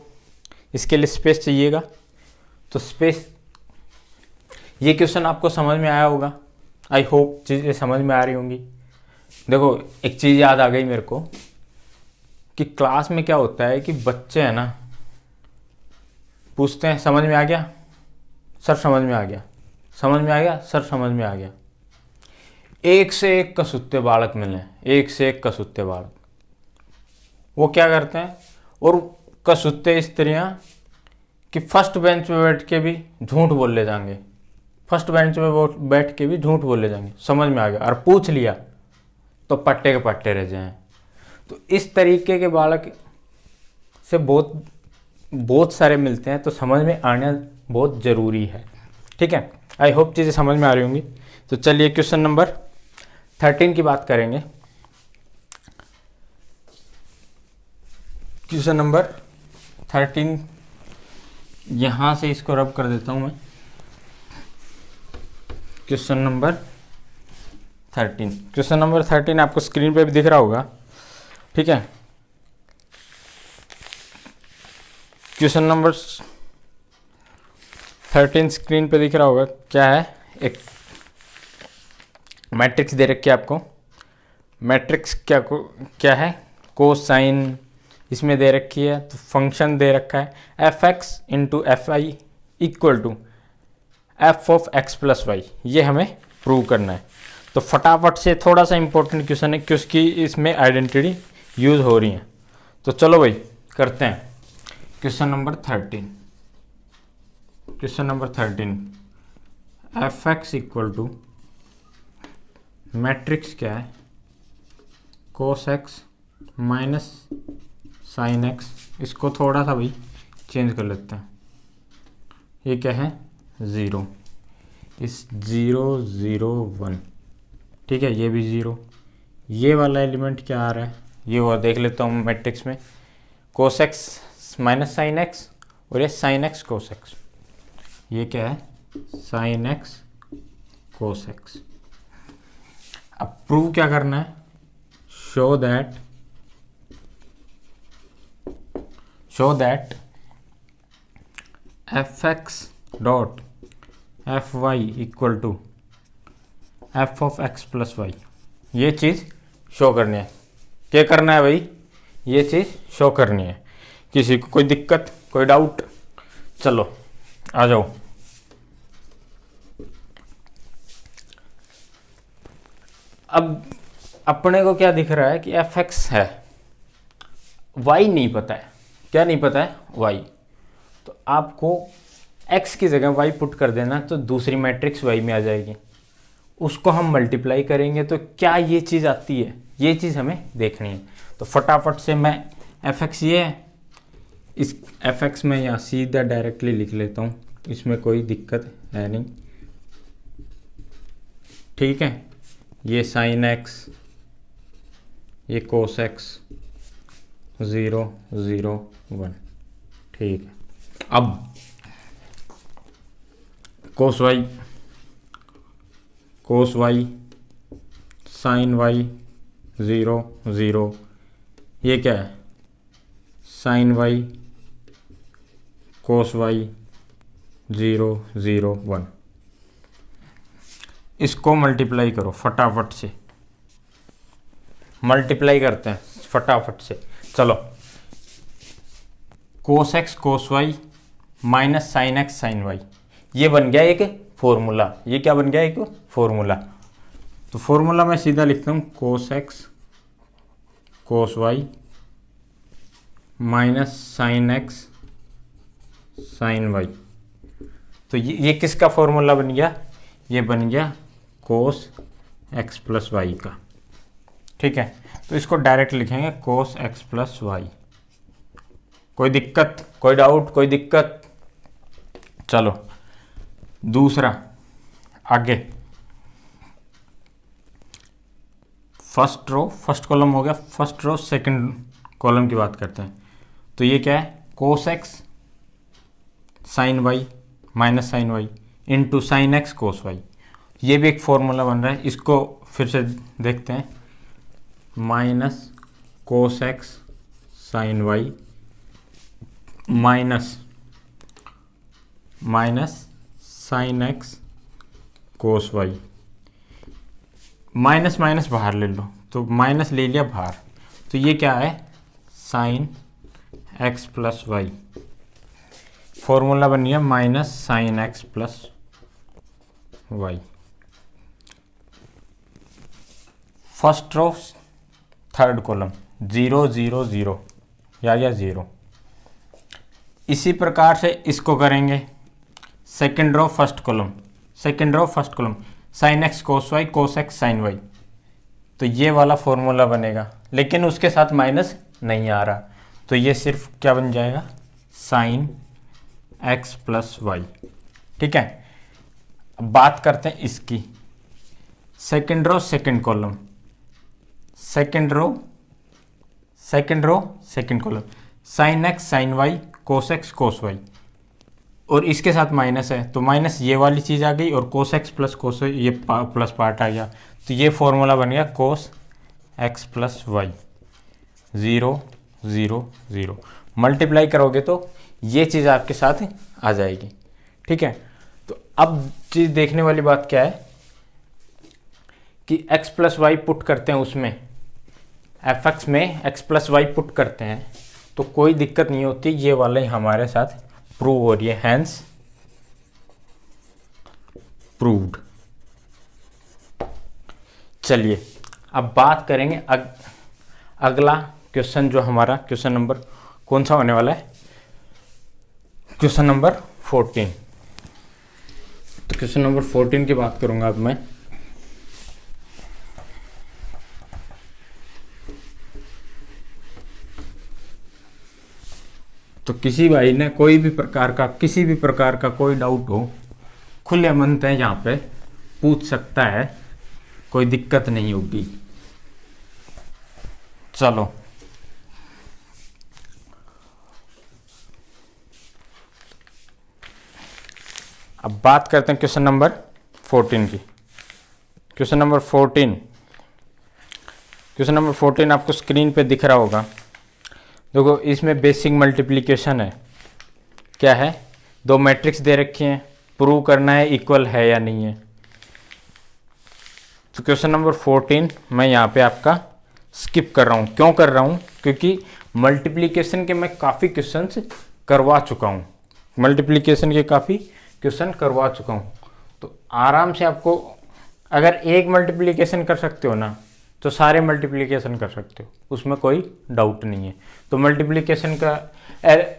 इसके लिए स्पेस चाहिएगा, तो स्पेस, ये क्वेश्चन आपको समझ में आया होगा, आई होप चीज़ें समझ में आ रही होंगी। देखो एक चीज़ याद आ गई मेरे को कि क्लास में क्या होता है कि बच्चे हैं ना, पूछते हैं समझ में आ गया सर, समझ में आ गया, समझ में आ गया सर, समझ में आ गया। एक से एक कसूते बालक मिले, एक से एक कसूते बालक, वो क्या करते हैं, और कसूते स्त्रियां कि फर्स्ट बेंच पे बैठ के भी झूठ बोल ले जाएंगे, फर्स्ट बेंच पे बैठ के भी झूठ बोल ले जाएंगे, समझ में आ गया, और पूछ लिया तो पट्टे के पट्टे रह जाएं। तो इस तरीके के बालक से बहुत सारे मिलते हैं, तो समझ में आना बहुत ज़रूरी है। ठीक है, आई होप चीज़ें समझ में आ रही होंगी। तो चलिए क्वेश्चन नंबर 13 की बात करेंगे। क्वेश्चन नंबर 13, यहाँ से इसको रब कर देता हूँ मैं। क्वेश्चन नंबर 13, क्वेश्चन नंबर 13 आपको स्क्रीन पे भी दिख रहा होगा। ठीक है, क्वेश्चन नंबर 13 स्क्रीन पे दिख रहा होगा। क्या है, एक मैट्रिक्स दे रखी है आपको। मैट्रिक्स क्या है, कोसाइन इसमें दे रखी है, तो फंक्शन दे रखा है fx into f i equal to f of x plus y, ये हमें प्रूव करना है। तो फटाफट से, थोड़ा सा इंपॉर्टेंट क्वेश्चन है क्योंकि इसमें आइडेंटिटी यूज़ हो रही है। तो चलो भाई करते हैं question number 13। Question number 13, f x equal to matrix क्या है, cos x minus sine x, इसको थोड़ा सा भाई चेंज कर लेते हैं। ये क्या है, 0, इस 0 0 1, ठीक है, ये भी 0। ये वाला एलिमेंट क्या आ रहा है, ये हुआ देख लेता हूँ मैट्रिक्स में, cos x minus sine x, और ये साइन एक्स कोस एक्स, ये क्या है, साइन एक्स कोस एक्स। अब प्रूव क्या करना है, show that f x dot f y equal to f of x plus y, ये चीज़ शो करनी है। क्या करना है भाई, ये चीज़ शो करनी है। किसी को कोई दिक्कत, कोई डाउट, चलो आ जाओ। अब अपने को क्या दिख रहा है कि एफ एक्स है, वाई नहीं पता है। क्या नहीं पता है, वाई। तो आपको एक्स की जगह वाई पुट कर देना, तो दूसरी मैट्रिक्स वाई में आ जाएगी। उसको हम मल्टीप्लाई करेंगे तो क्या ये चीज़ आती है, ये चीज़ हमें देखनी है। तो फटाफट से मैं एफ एक्स ये है, इस एफ एक्स में यहाँ सीधा डायरेक्टली लिख लेता हूँ, इसमें कोई दिक्कत है नहीं। ठीक है, ये साइन एक्स, ये कोस एक्स, 0 0 1, ठीक है। अब कोस वाई साइन वाई 0 0, ये क्या है, साइन वाई कोस वाई 0 0 1। इसको मल्टीप्लाई करो फटाफट से, मल्टीप्लाई करते हैं फटाफट से। चलो, cos x cos y minus sine x sine y, ये बन गया एक फॉर्मूला। ये क्या बन गया, एक फॉर्मूला। तो फॉर्मूला मैं सीधा लिखता हूँ, cos x cos y minus sine x sine y. तो ये किसका फॉर्मूला बन गया, ये बन गया कोस एक्स प्लस वाई का। ठीक है, तो इसको डायरेक्ट लिखेंगे कोस एक्स प्लस वाई। कोई दिक्कत, कोई डाउट, कोई दिक्कत? चलो दूसरा, आगे फर्स्ट रो फर्स्ट कॉलम हो गया, फर्स्ट रो सेकंड कॉलम की बात करते हैं। तो ये क्या है, cos x sine y minus sine y into sine x cos y. ये भी एक फॉर्मूला बन रहा है, इसको फिर से देखते हैं। Minus cos x sine y minus sine x cos y. Minus minus बाहर ले लो, तो माइनस ले लिया बाहर, तो ये क्या है, sine x plus y. Formula बन गया minus sine x plus y. First row third column 0 0 0 या 0। इसी प्रकार से इसको करेंगे second row first column sine x cos x sine y. तो ये वाला फॉर्मूला बनेगा, लेकिन उसके साथ माइनस नहीं आ रहा, तो ये सिर्फ क्या बन जाएगा, साइन एक्स प्लस वाई। ठीक है, अब बात करते हैं इसकी। Second row second column second column sine x sine y cos x cos y, और इसके साथ माइनस है, तो माइनस ये वाली चीज़ आ गई, और cos x plus cos y ये प्लस पार्ट आ गया, तो ये फॉर्मूला बन गया cos x plus y. 0 0 0 multiply करोगे तो ये चीज़ आपके साथ आ जाएगी। ठीक है, तो अब चीज़ देखने वाली बात क्या है कि x प्लस वाई पुट करते हैं, उसमें fx में x प्लस वाई पुट करते हैं तो कोई दिक्कत नहीं होती, ये वाले हमारे साथ प्रूव हो रही है, हैंस प्रूव्ड। चलिए अब बात करेंगे अगला क्वेश्चन, जो हमारा क्वेश्चन नंबर कौन सा होने वाला है, क्वेश्चन नंबर 14। तो क्वेश्चन नंबर 14 की बात करूंगा अब मैं। तो किसी भाई ने कोई भी प्रकार का किसी भी प्रकार का कोई डाउट हो, खुले मन से यहाँ पे पूछ सकता है, कोई दिक्कत नहीं होगी। चलो अब बात करते हैं क्वेश्चन नंबर 14 की। क्वेश्चन नंबर 14 आपको स्क्रीन पे दिख रहा होगा। देखो इसमें बेसिक मल्टीप्लिकेशन है। क्या है, दो मैट्रिक्स दे रखी हैं, प्रूव करना है इक्वल है या नहीं है। तो क्वेश्चन नंबर 14 मैं यहाँ पे आपका स्किप कर रहा हूँ। क्यों कर रहा हूँ, क्योंकि मल्टीप्लिकेशन के मैं काफ़ी क्वेश्चंस करवा चुका हूँ, तो आराम से आपको, अगर एक मल्टीप्लिकेशन कर सकते हो ना तो सारे मल्टीप्लिकेशन कर सकते हो, उसमें कोई डाउट नहीं है। तो मल्टीप्लिकेशन का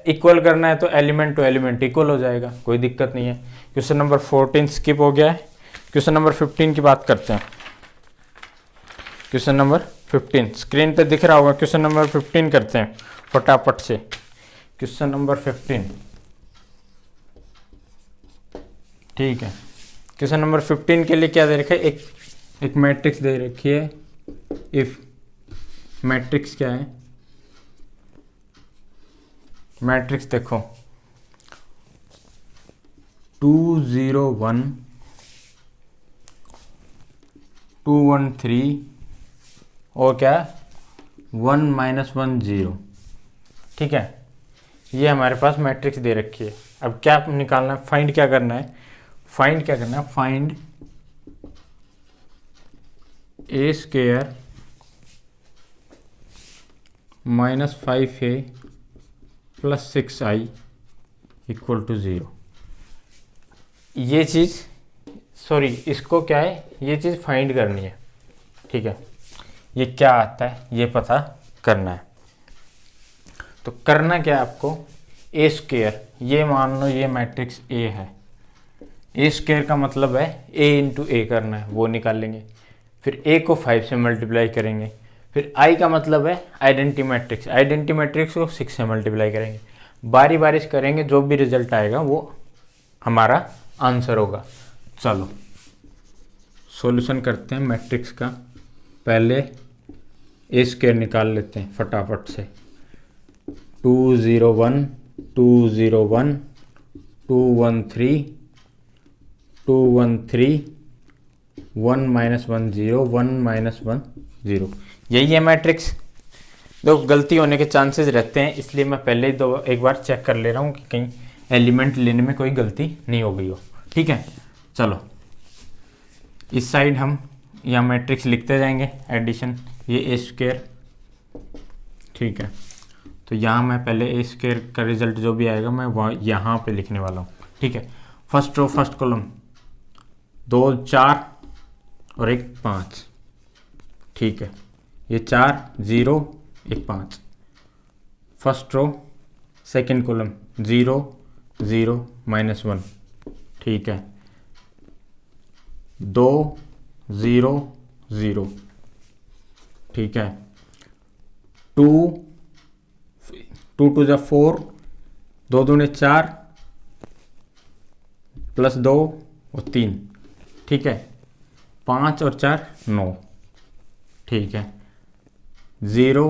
इक्वल करना है तो एलिमेंट टू एलिमेंट इक्वल हो जाएगा, कोई दिक्कत नहीं है। क्वेश्चन नंबर 14 स्किप हो गया है। क्वेश्चन नंबर 15 की बात करते हैं। क्वेश्चन नंबर 15 स्क्रीन पे दिख रहा होगा। क्वेश्चन नंबर 15 करते हैं फटाफट से। क्वेश्चन नंबर 15, ठीक है। क्वेश्चन नंबर 15 के लिए क्या दे रखा है, एक मैट्रिक्स दे रखी है। इफ मैट्रिक्स क्या है, मैट्रिक्स देखो 2 0 1 2 1 3 और क्या 1 -1 0, ठीक है। ये हमारे पास मैट्रिक्स दे रखी है। अब क्या निकालना है, फाइंड क्या करना है, find a square -5a + 6i = 0। ये चीज़ इसको क्या है, ये चीज़ फाइंड करनी है, ठीक है। ये क्या आता है ये पता करना है। तो करना क्या है आपको, a स्क्वायर, ये मान लो ये मैट्रिक्स A है। a स्क्वायर का मतलब है a × a करना है, वो निकाल लेंगे। फिर a को 5 से मल्टीप्लाई करेंगे। फिर i का मतलब है आइडेंटिटी मैट्रिक्स को 6 से मल्टीप्लाई करेंगे। बारी बारी करेंगे, जो भी रिजल्ट आएगा वो हमारा आंसर होगा। चलो सॉल्यूशन करते हैं मैट्रिक्स का। पहले ए स्क्वायर निकाल लेते हैं फटाफट से। 201 201 213 213 1 -1 0 1 -1 0, यही है मैट्रिक्स। दो गलती होने के चांसेस रहते हैं, इसलिए मैं पहले ही एक बार चेक कर ले रहा हूँ कि कहीं एलिमेंट लेने में कोई गलती नहीं हो गई हो। ठीक है, चलो इस साइड हम यहाँ मैट्रिक्स लिखते जाएंगे एडिशन, ये ए स्क्वायर। ठीक है, तो यहाँ मैं पहले ए स्क्वायर का रिजल्ट जो भी आएगा मैं वहाँ यहाँ पे लिखने वाला हूँ। ठीक है, फर्स्ट रो फर्स्ट कॉलम 2 4 और 1 5। ठीक है, ये 4 0 1 5। First row second column 0 0 -1। ठीक है, 2 0 0। ठीक है, 2 2 2 जा 4, 2 दूने 4 प्लस 2 और 3। ठीक है, 5 और 4 9। ठीक है, 0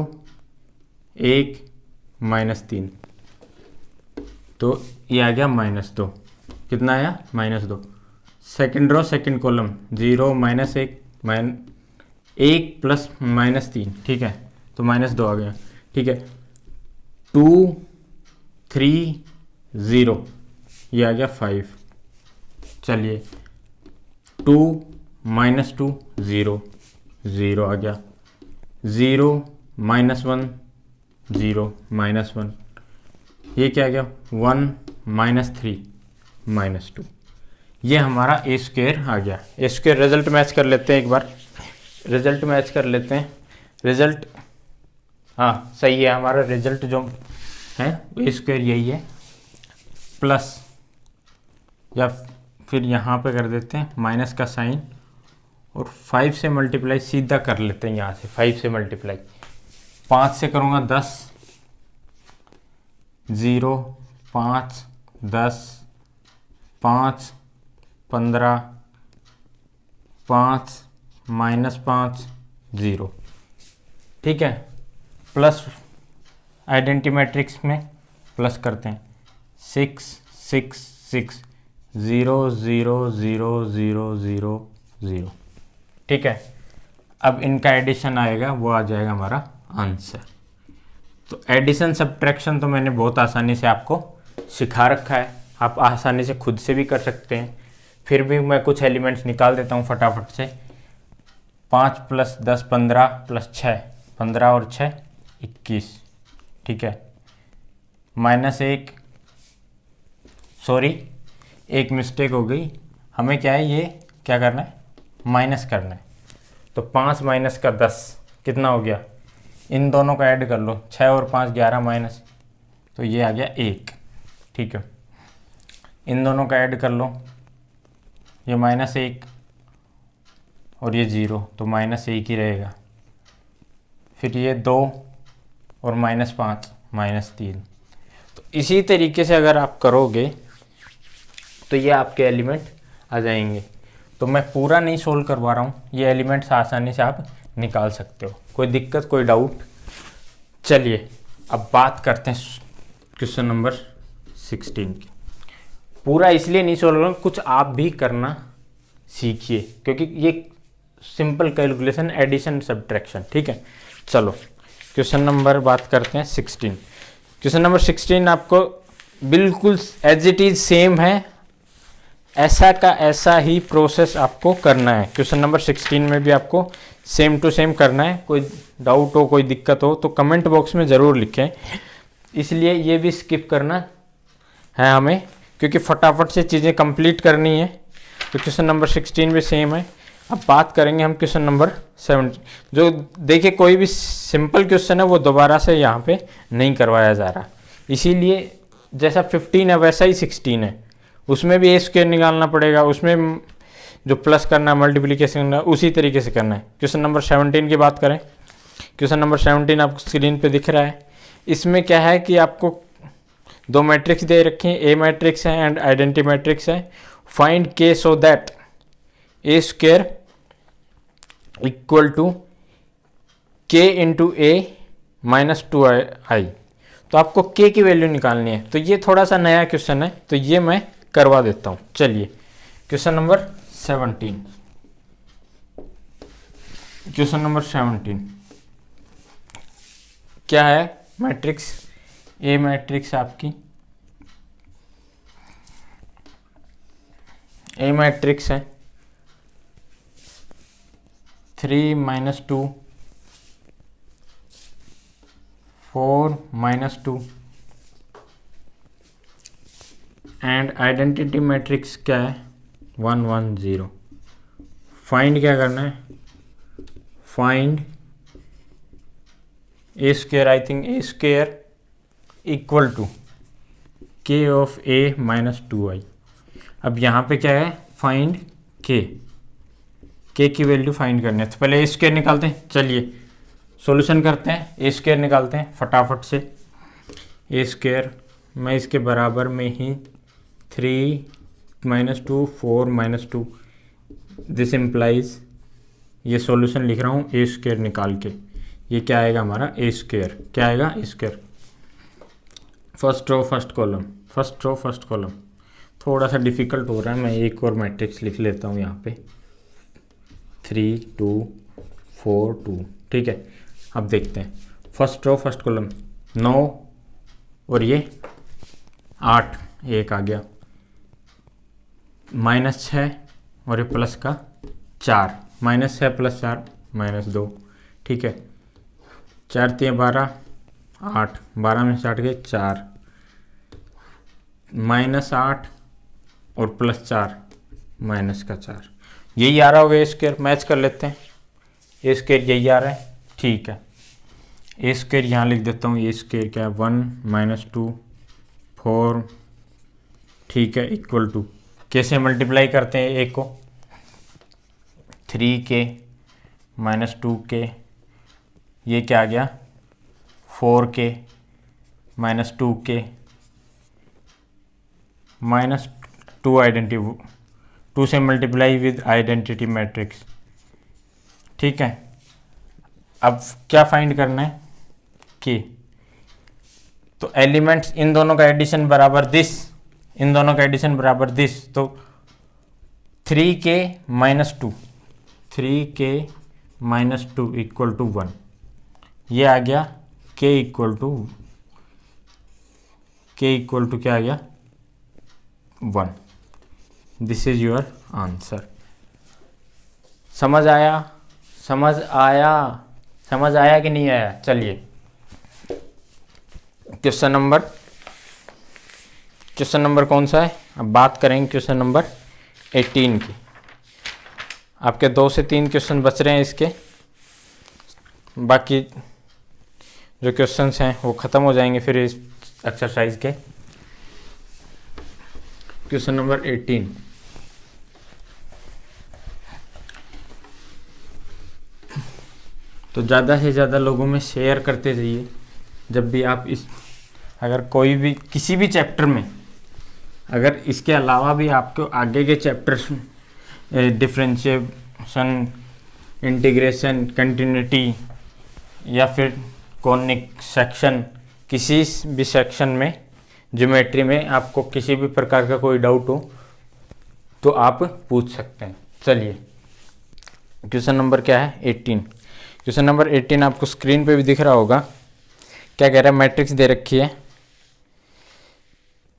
1 -3, तो ये आ गया -2। कितना आया? -2। Second row second column 0 -1 1 plus -3। ठीक है, तो -2 आ गया। ठीक है, 2 3 0, ये आ गया 5। चलिए 2 -2 0 0 आ गया। 0 -1 0 -1, ये क्या आ गया? 1 -3 -2, ये हमारा ए स्क्वायर आ गया। ए स्क्वायर रिजल्ट मैच कर लेते हैं, एक बार रिजल्ट मैच कर लेते हैं। रिजल्ट हाँ सही है, हमारा रिजल्ट जो है ए स्क्वायर यही है, प्लस या फिर यहाँ पे कर देते हैं माइनस का साइन और 5 से मल्टीप्लाई सीधा कर लेते हैं। यहाँ से 5 से मल्टीप्लाई, 5 से करूँगा 10 0 5 10 5 15 5 -5 0। ठीक है, प्लस आइडेंटिटी मैट्रिक्स में प्लस करते हैं 6 6 6 0 0 0 0 0 0। ठीक है, अब इनका एडिशन आएगा, वो आ जाएगा हमारा आंसर। तो एडिशन सब्ट्रैक्शन तो मैंने बहुत आसानी से आपको सिखा रखा है, आप आसानी से खुद से भी कर सकते हैं। फिर भी मैं कुछ एलिमेंट्स निकाल देता हूँ फटाफट से। 5 + 10 15 + 6 15 और 6 21। ठीक है, -1 सॉरी एक मिस्टेक हो गई, हमें क्या है, ये क्या करना है, माइनस करना है। तो 5 माइनस का 10 कितना हो गया? इन दोनों का ऐड कर लो, 6 और 5 11 माइनस, तो ये आ गया 1। ठीक है, इन दोनों का ऐड कर लो, ये -1 और ये 0, तो -1 ही रहेगा। फिर ये 2 और -5 -3। तो इसी तरीके से अगर आप करोगे तो ये आपके एलिमेंट आ जाएंगे। तो मैं पूरा नहीं सोल्व करवा रहा हूँ, ये एलिमेंट्स आसानी से आप निकाल सकते हो, कोई दिक्कत कोई डाउट। चलिए अब बात करते हैं क्वेश्चन नंबर 16 की। पूरा इसलिए नहीं सोल्व कर रहा हूँ, कुछ आप भी करना सीखिए, क्योंकि ये सिंपल कैलकुलेशन एडिशन सब्ट्रैक्शन। ठीक है, चलो क्वेश्चन नंबर बात करते हैं 16। क्वेश्चन नंबर 16 आपको बिल्कुल एज इट इज सेम है, ऐसा का ऐसा ही प्रोसेस आपको करना है। क्वेश्चन नंबर 16 में भी आपको सेम टू सेम करना है। कोई डाउट हो, कोई दिक्कत हो तो कमेंट बॉक्स में ज़रूर लिखें। इसलिए ये भी स्किप करना है हमें, क्योंकि फटाफट से चीज़ें कंप्लीट करनी है। तो क्वेश्चन नंबर 16 भी सेम है। अब बात करेंगे हम क्वेश्चन नंबर 17। जो देखिए कोई भी सिंपल क्वेश्चन है वो दोबारा से यहाँ पे नहीं करवाया जा रहा, इसीलिए जैसा 15 है वैसा ही 16 है। उसमें भी ए स्क्वायर निकालना पड़ेगा, उसमें जो प्लस करना है मल्टीप्लिकेशन करना है उसी तरीके से करना है। क्वेश्चन नंबर 17 की बात करें, क्वेश्चन नंबर 17 आपको स्क्रीन पे दिख रहा है। इसमें क्या है कि आपको दो मैट्रिक्स दे रखे हैं, ए मैट्रिक्स है एंड आइडेंटिटी मैट्रिक्स है। Find k so that A square equal to k into A minus 2i, तो आपको k की वैल्यू निकालनी है। तो ये थोड़ा सा नया क्वेश्चन है, तो ये मैं करवा देता हूँ। चलिए क्वेश्चन नंबर 17, क्वेश्चन नंबर 17 क्या है? मैट्रिक्स ए, मैट्रिक्स आपकी ए मैट्रिक्स है 3 minus 2 4 minus 2 and identity matrix क्या है? 1 1 0। फाइंड क्या करना है? Find A square, I think A square equal to k of A minus 2i। अब यहाँ पे क्या है? फाइंड के की वैल्यू फाइंड करनी है। तो पहले ए स्क्वेयर निकालते हैं। चलिए सॉल्यूशन करते हैं, ए स्क्वेयर निकालते हैं फटाफट से। ए स्क्वेयर मैं इसके बराबर में ही 3 माइनस 2 4 माइनस 2, दिस इम्प्लाइज, ये सॉल्यूशन लिख रहा हूँ ए स्क्वेयर निकाल के। ये क्या आएगा हमारा? A square. क्या आएगा? A square. First row first column, first row first column. थोड़ा सा डिफिकल्ट हो रहा है, मैं एक और मैट्रिक्स लिख लेता हूँ यहाँ पे 3 2 4 2। ठीक है, अब देखते हैं। फर्स्ट रो फर्स्ट कॉलम 9 और ये 8, एक आ गया, माइनस 6 और ये प्लस का 4, माइनस 6 प्लस 4 माइनस 2। ठीक है, 4 3 12 8, 12 में से 8 गए 4, माइनस 8 और प्लस 4 माइनस का 4। यही आ रहा होगा ए स्क्वेयर। मैच कर लेते हैं, ए स्क्वेयर यही आ रहा है। ठीक है, ए स्क्वेयर यहाँ लिख देता हूँ। ए स्क्वेयर क्या है? 1 माइनस 2 4, ठीक है, इक्वल टू, कैसे मल्टीप्लाई करते हैं ए को? 3k माइनस 2k, ये क्या आ गया? 4k minus 2k minus 2 identity, 2 से मल्टीप्लाई विद आइडेंटिटी मैट्रिक्स। ठीक है, अब क्या फाइंड करना है? के। तो एलिमेंट्स, इन दोनों का एडिशन बराबर दिस, इन दोनों का एडिशन बराबर दिस। तो 3k minus 2, 3k minus 2 equal to 1। ये आ गया k equal to, k equal to क्या आ गया? 1। This is your answer. समझ आया? समझ आया? समझ आया कि नहीं आया? चलिए क्वेश्चन नंबर कौन सा है? अब बात करेंगे क्वेश्चन नंबर 18 की। आपके 2 से 3 क्वेश्चन बच रहे हैं इसके, बाकी जो क्वेश्चंस हैं वो ख़त्म हो जाएंगे फिर इस एक्सरसाइज के। क्वेश्चन नंबर 18, तो ज़्यादा से ज़्यादा लोगों में शेयर करते जाइए। जब भी आप इस, अगर कोई भी किसी भी चैप्टर में, अगर इसके अलावा भी आपको आगे के चैप्टर्स, डिफरेंशिएशन, इंटीग्रेशन, कंटिन्यूटी या फिर कॉनिक सेक्शन, किसी भी सेक्शन में, ज्योमेट्री में आपको किसी भी प्रकार का कोई डाउट हो तो आप पूछ सकते हैं। चलिए क्वेश्चन नंबर क्या है? 18। क्वेश्चन नंबर 18 आपको स्क्रीन पे भी दिख रहा होगा। क्या कह रहा है? मैट्रिक्स दे रखी है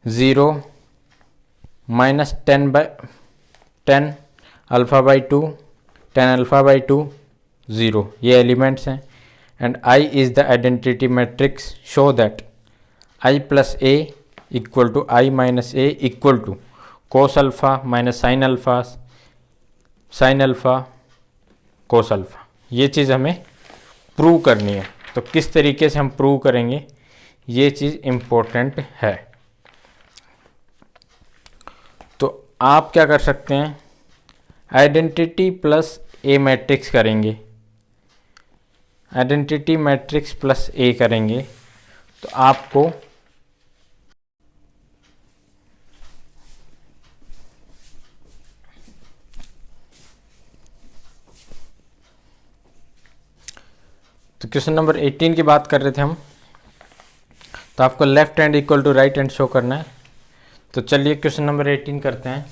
0 minus 10 alpha by 2 10 alpha by 2 0, ये एलिमेंट्स हैं। And I is the identity matrix, show that I plus A equal to I minus A equal to cos alpha minus sine alpha, sine alpha cos alpha. ये चीज़ हमें prove करनी है। तो किस तरीके से हम प्रूव करेंगे, ये चीज़ इम्पोर्टेंट है। तो आप क्या कर सकते हैं? आइडेंटिटी प्लस ए मैट्रिक्स करेंगे, आइडेंटिटी मैट्रिक्स प्लस ए करेंगे तो आपको क्वेश्चन नंबर 18 की बात कर रहे थे हम, तो आपको left hand equal to right hand show करना है। तो चलिए क्वेश्चन नंबर 18 करते हैं।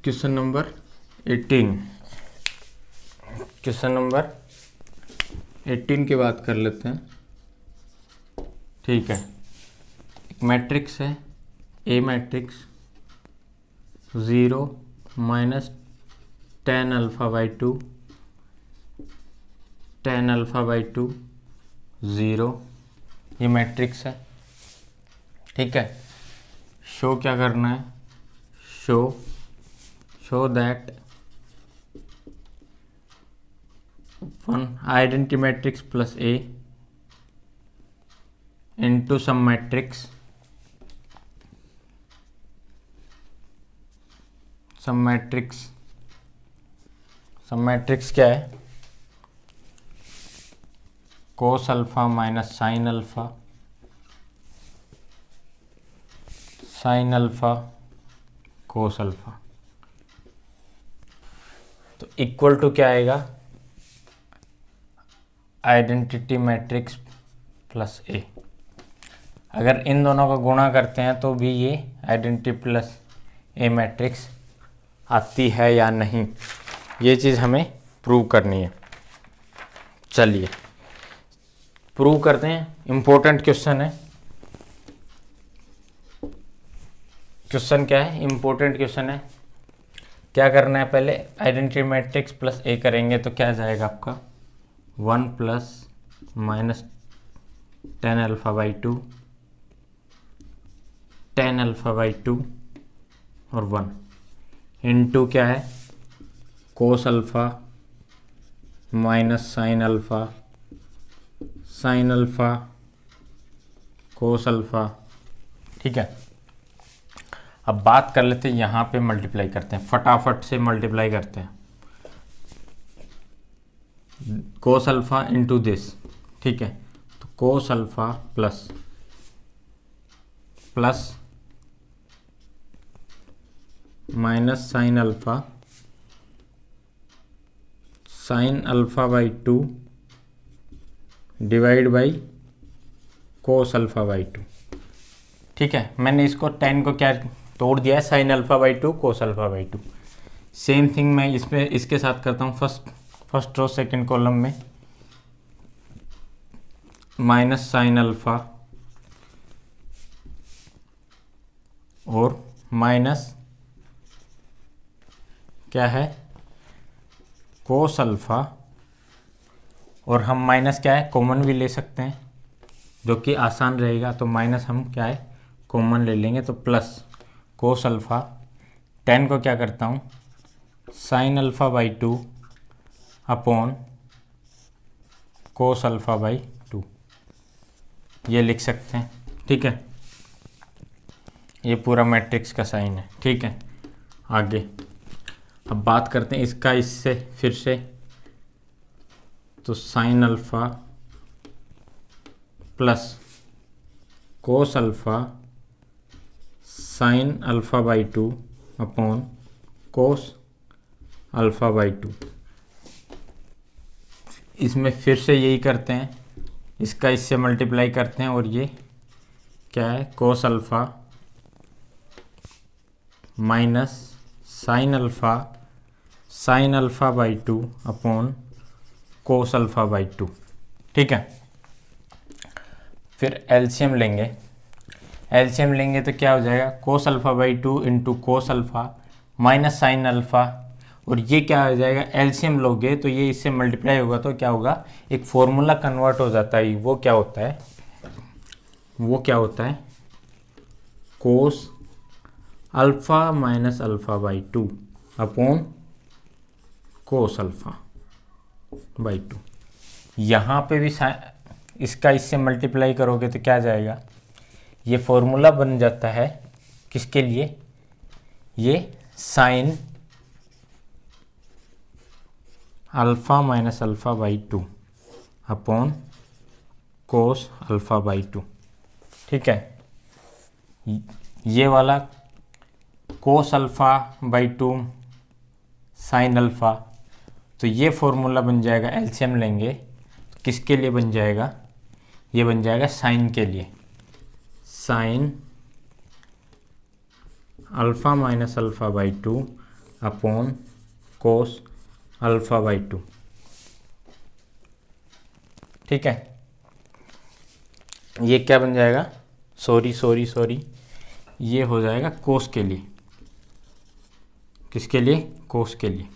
क्वेश्चन नंबर 18, क्वेश्चन नंबर 18 की बात कर लेते हैं। ठीक है, एक मैट्रिक्स है a matrix 0 minus tan alpha by 2 tan alpha by 2 0, ये मैट्रिक्स है। ठीक है, शो क्या करना है, show that one identity matrix plus A into some matrix some matrix क्या है, cos alpha minus sine alpha cos alpha, तो इक्वल टू क्या आएगा, आइडेंटिटी मैट्रिक्स प्लस ए। अगर इन दोनों का गुणा करते हैं तो भी ये आइडेंटिटी प्लस ए मैट्रिक्स आती है या नहीं, ये चीज़ हमें प्रूव करनी है। चलिए प्रूव करते हैं, इम्पोर्टेंट क्वेश्चन है। क्वेश्चन क्या है, इम्पोर्टेंट क्वेश्चन है। क्या करना है, पहले आइडेंटिटी मैट्रिक्स प्लस ए करेंगे तो क्या जाएगा आपका 1 plus minus tan alpha by 2 tan alpha by 2 और 1 इनटू क्या है, कोस alpha minus sine alpha cos alpha. ठीक है, अब बात कर लेते हैं, यहाँ पे मल्टीप्लाई करते हैं, फटाफट से मल्टीप्लाई करते हैं। कोस अल्फ़ा इंटू दिस, ठीक है, तो cos alpha plus minus sine alpha by 2 divide by cos alpha by 2। ठीक है, मैंने इसको 10 को क्या तोड़ दिया है, sine alpha by 2 cos alpha by 2। Same thing मैं इसमें इसके साथ करता हूँ, फर्स्ट रो सेकंड कॉलम में माइनस साइन अल्फ़ा और माइनस क्या है, कोस अल्फ़ा, और हम माइनस क्या है कॉमन भी ले सकते हैं, जो कि आसान रहेगा, तो माइनस हम क्या है कॉमन ले लेंगे, तो प्लस कोस अल्फ़ा 10 को क्या करता हूँ sine alpha by 2 upon cos alpha by 2, ये लिख सकते हैं। ठीक है, ये पूरा मैट्रिक्स का साइन है। ठीक है, आगे अब बात करते हैं इसका इससे फिर से, तो sine alpha plus cos alpha sine alpha by 2 upon cos alpha by 2। इसमें फिर से यही करते हैं, इसका इससे मल्टीप्लाई करते हैं, और ये क्या है कोस alpha minus sine alpha by 2 upon cos alpha by 2। ठीक है, फिर एलसीएम लेंगे, तो क्या हो जाएगा, cos alpha by 2 into cos alpha minus sine alpha, और ये क्या हो जाएगा, एलसीएम लोगे तो ये इससे मल्टीप्लाई होगा, तो क्या होगा, एक फॉर्मूला कन्वर्ट हो जाता है। वो क्या होता है कोस alpha minus alpha by 2 upon cos alpha by 2। यहाँ पे भी इसका इससे मल्टीप्लाई करोगे तो क्या जाएगा, ये फॉर्मूला बन जाता है किसके लिए, ये sine alpha minus alpha by 2 upon cos alpha by 2। ठीक है, ये वाला cos alpha by 2 sine alpha, तो ये फॉर्मूला बन जाएगा, एलसीएम लेंगे तो किसके लिए बन जाएगा, ये बन जाएगा साइन के लिए, sine alpha minus alpha by 2 upon cos alpha by 2। ठीक है, ये क्या बन जाएगा, सॉरी, ये हो जाएगा कोस के लिए, किसके लिए, कोस के लिए।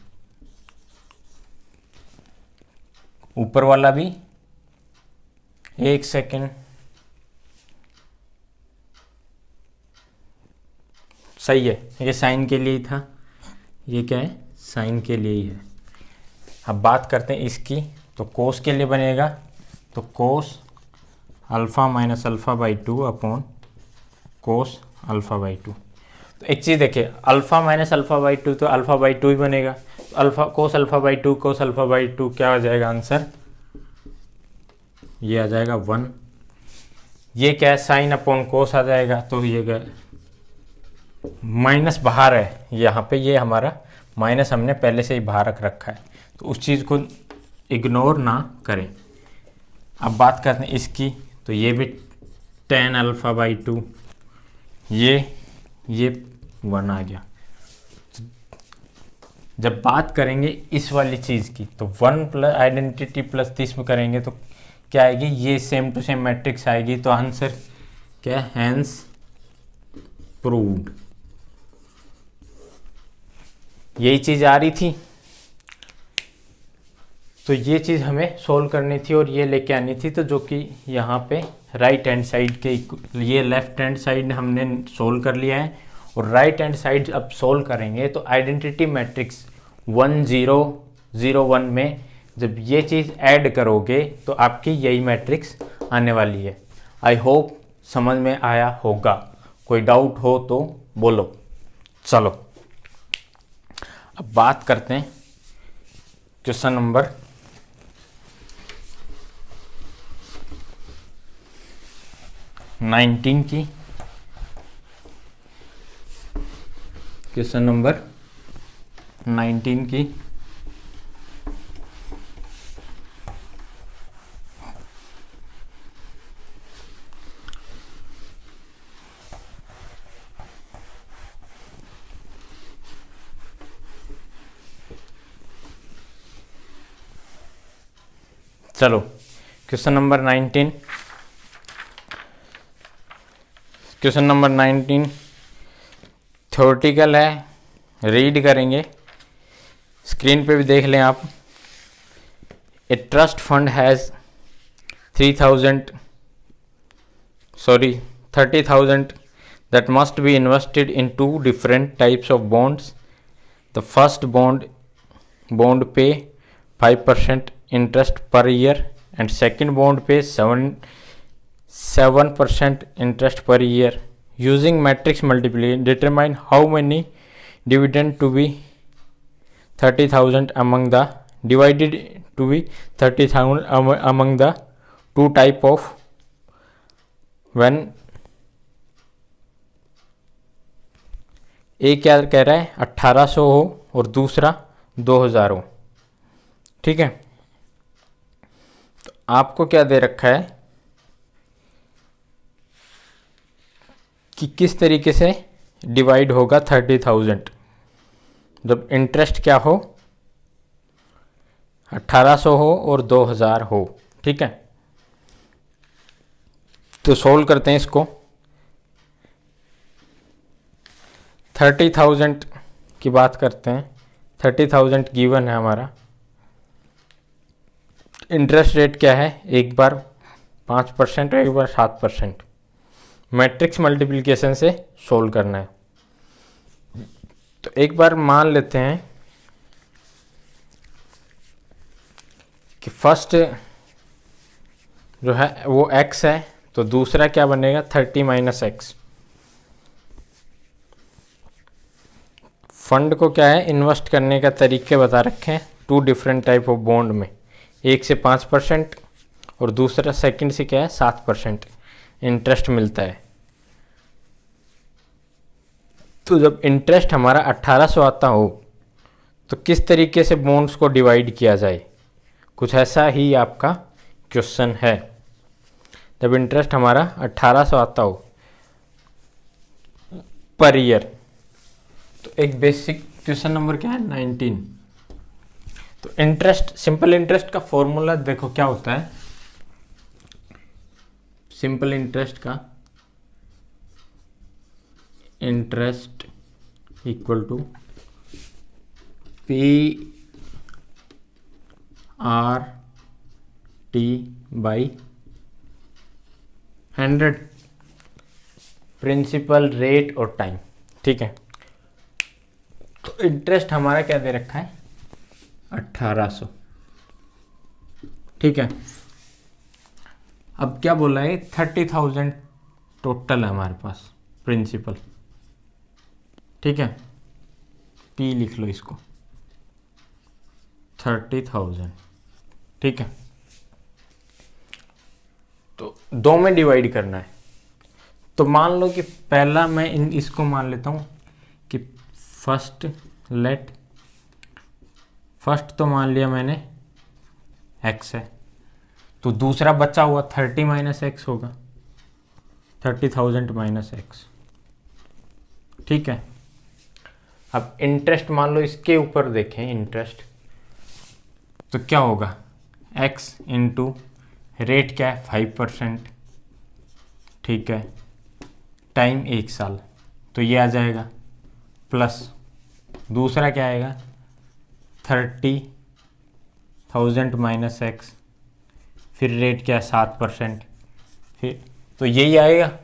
ऊपर वाला भी, एक सेकेंड, सही है, ये साइन के लिए ही था, ये क्या है, साइन के लिए ही है। अब बात करते हैं इसकी, तो कोस के लिए बनेगा तो कोस alpha minus alpha by 2 upon cos alpha by 2। तो एक चीज़ देखिए, अल्फ़ा माइनस अल्फ़ा बाई 2 तो अल्फ़ा बाई 2 ही बनेगा, तो alpha cos alpha by 2, cos alpha by 2 क्या आ जाएगा आंसर, ये आ जाएगा 1। ये क्या है, साइन अपॉन कोस आ जाएगा, तो ये क्या, माइनस बाहर है यहाँ पे, ये हमारा माइनस हमने पहले से ही बाहर रख रखा है, तो उस चीज़ को इग्नोर ना करें। अब बात करते हैं इसकी, तो ये भी tan अल्फ़ा बाई 2, ये 1 आ गया। जब बात करेंगे इस वाली चीज़ की, तो 1 प्लस आइडेंटिटी प्लस 30 में करेंगे तो क्या आएगी, ये सेम टू सेम मैट्रिक्स आएगी, तो आंसर क्या है, हैंस प्रूव्ड। यही चीज़ आ रही थी, तो ये चीज़ हमें सोल्व करनी थी और ये लेके आनी थी, तो जो कि यहाँ पे राइट हैंड साइड के, ये लेफ्ट हैंड साइड हमने सोल्व कर लिया है, और राइट हैंड साइड अब सोल्व करेंगे तो आइडेंटिटी मैट्रिक्स 1 0 0 1 में जब ये चीज़ ऐड करोगे तो आपकी यही मैट्रिक्स आने वाली है। आई होप समझ में आया होगा, कोई डाउट हो तो बोलो। चलो अब बात करते हैं क्वेश्चन नंबर 19 की। क्वेश्चन नंबर 19 की चलो question number 19, question number 19 theoretical है, रीड करेंगे, स्क्रीन पे भी देख लें आप। A trust fund has 30,000 that must be invested in 2 different types of bonds. The first bond pay 5% interest per year and second bond pays 7% interest per year. Using matrix multiplication, determine how many dividend to be 30,000 among the divided to be 30,000 among the 2 type of when एक क्या कह रहा है 1800 हो और दूसरा 2000 हो। ठीक है, तो आपको क्या दे रखा है कि किस तरीके से डिवाइड होगा 30,000 जब इंटरेस्ट क्या हो 1800 हो और 2000 हो। ठीक है, तो सोल्व करते हैं इसको। 30,000 की बात करते हैं, 30,000 गिवन है हमारा। इंटरेस्ट रेट क्या है, एक बार 5% और एक बार 7%। मैट्रिक्स मल्टीप्लिकेशन से सोल्व करना है। तो एक बार मान लेते हैं कि फर्स्ट जो है वो x है, तो दूसरा क्या बनेगा 30 माइनस एक्स। फंड को क्या है इन्वेस्ट करने का तरीके बता रखे हैं 2 डिफरेंट टाइप ऑफ बॉन्ड में, एक से 5% और दूसरा सेकंड से क्या है 7% इंटरेस्ट मिलता है। तो जब इंटरेस्ट हमारा 1800 आता हो तो किस तरीके से बॉन्ड्स को डिवाइड किया जाए, कुछ ऐसा ही आपका क्वेश्चन है। जब इंटरेस्ट हमारा 1800 आता हो पर ईयर, तो एक बेसिक क्वेश्चन नंबर क्या है 19। तो इंटरेस्ट, सिंपल इंटरेस्ट का फॉर्मूला देखो क्या होता है। सिंपल इंटरेस्ट का interest equal to P R T by 100, principal, rate और टाइम। ठीक है, तो इंटरेस्ट हमारा क्या दे रखा है 1800। ठीक है, अब क्या बोला है 30,000 टोटल है हमारे पास प्रिंसिपल। ठीक है, पी लिख लो इसको 30,000। ठीक है, तो दो में डिवाइड करना है। तो मान लो कि पहला मैं इसको मान लेता हूं कि फर्स्ट तो मान लिया मैंने x है, तो दूसरा बचा हुआ 30 माइनस एक्स होगा, 30,000 माइनस एक्स। ठीक है, अब इंटरेस्ट मान लो इसके ऊपर देखें इंटरेस्ट, तो क्या होगा x इंटू रेट क्या है 5%। ठीक है, टाइम 1 साल, तो ये आ जाएगा प्लस दूसरा क्या आएगा 30,000 माइनस एक्स, फिर रेट क्या है 7%, फिर तो यही आएगा।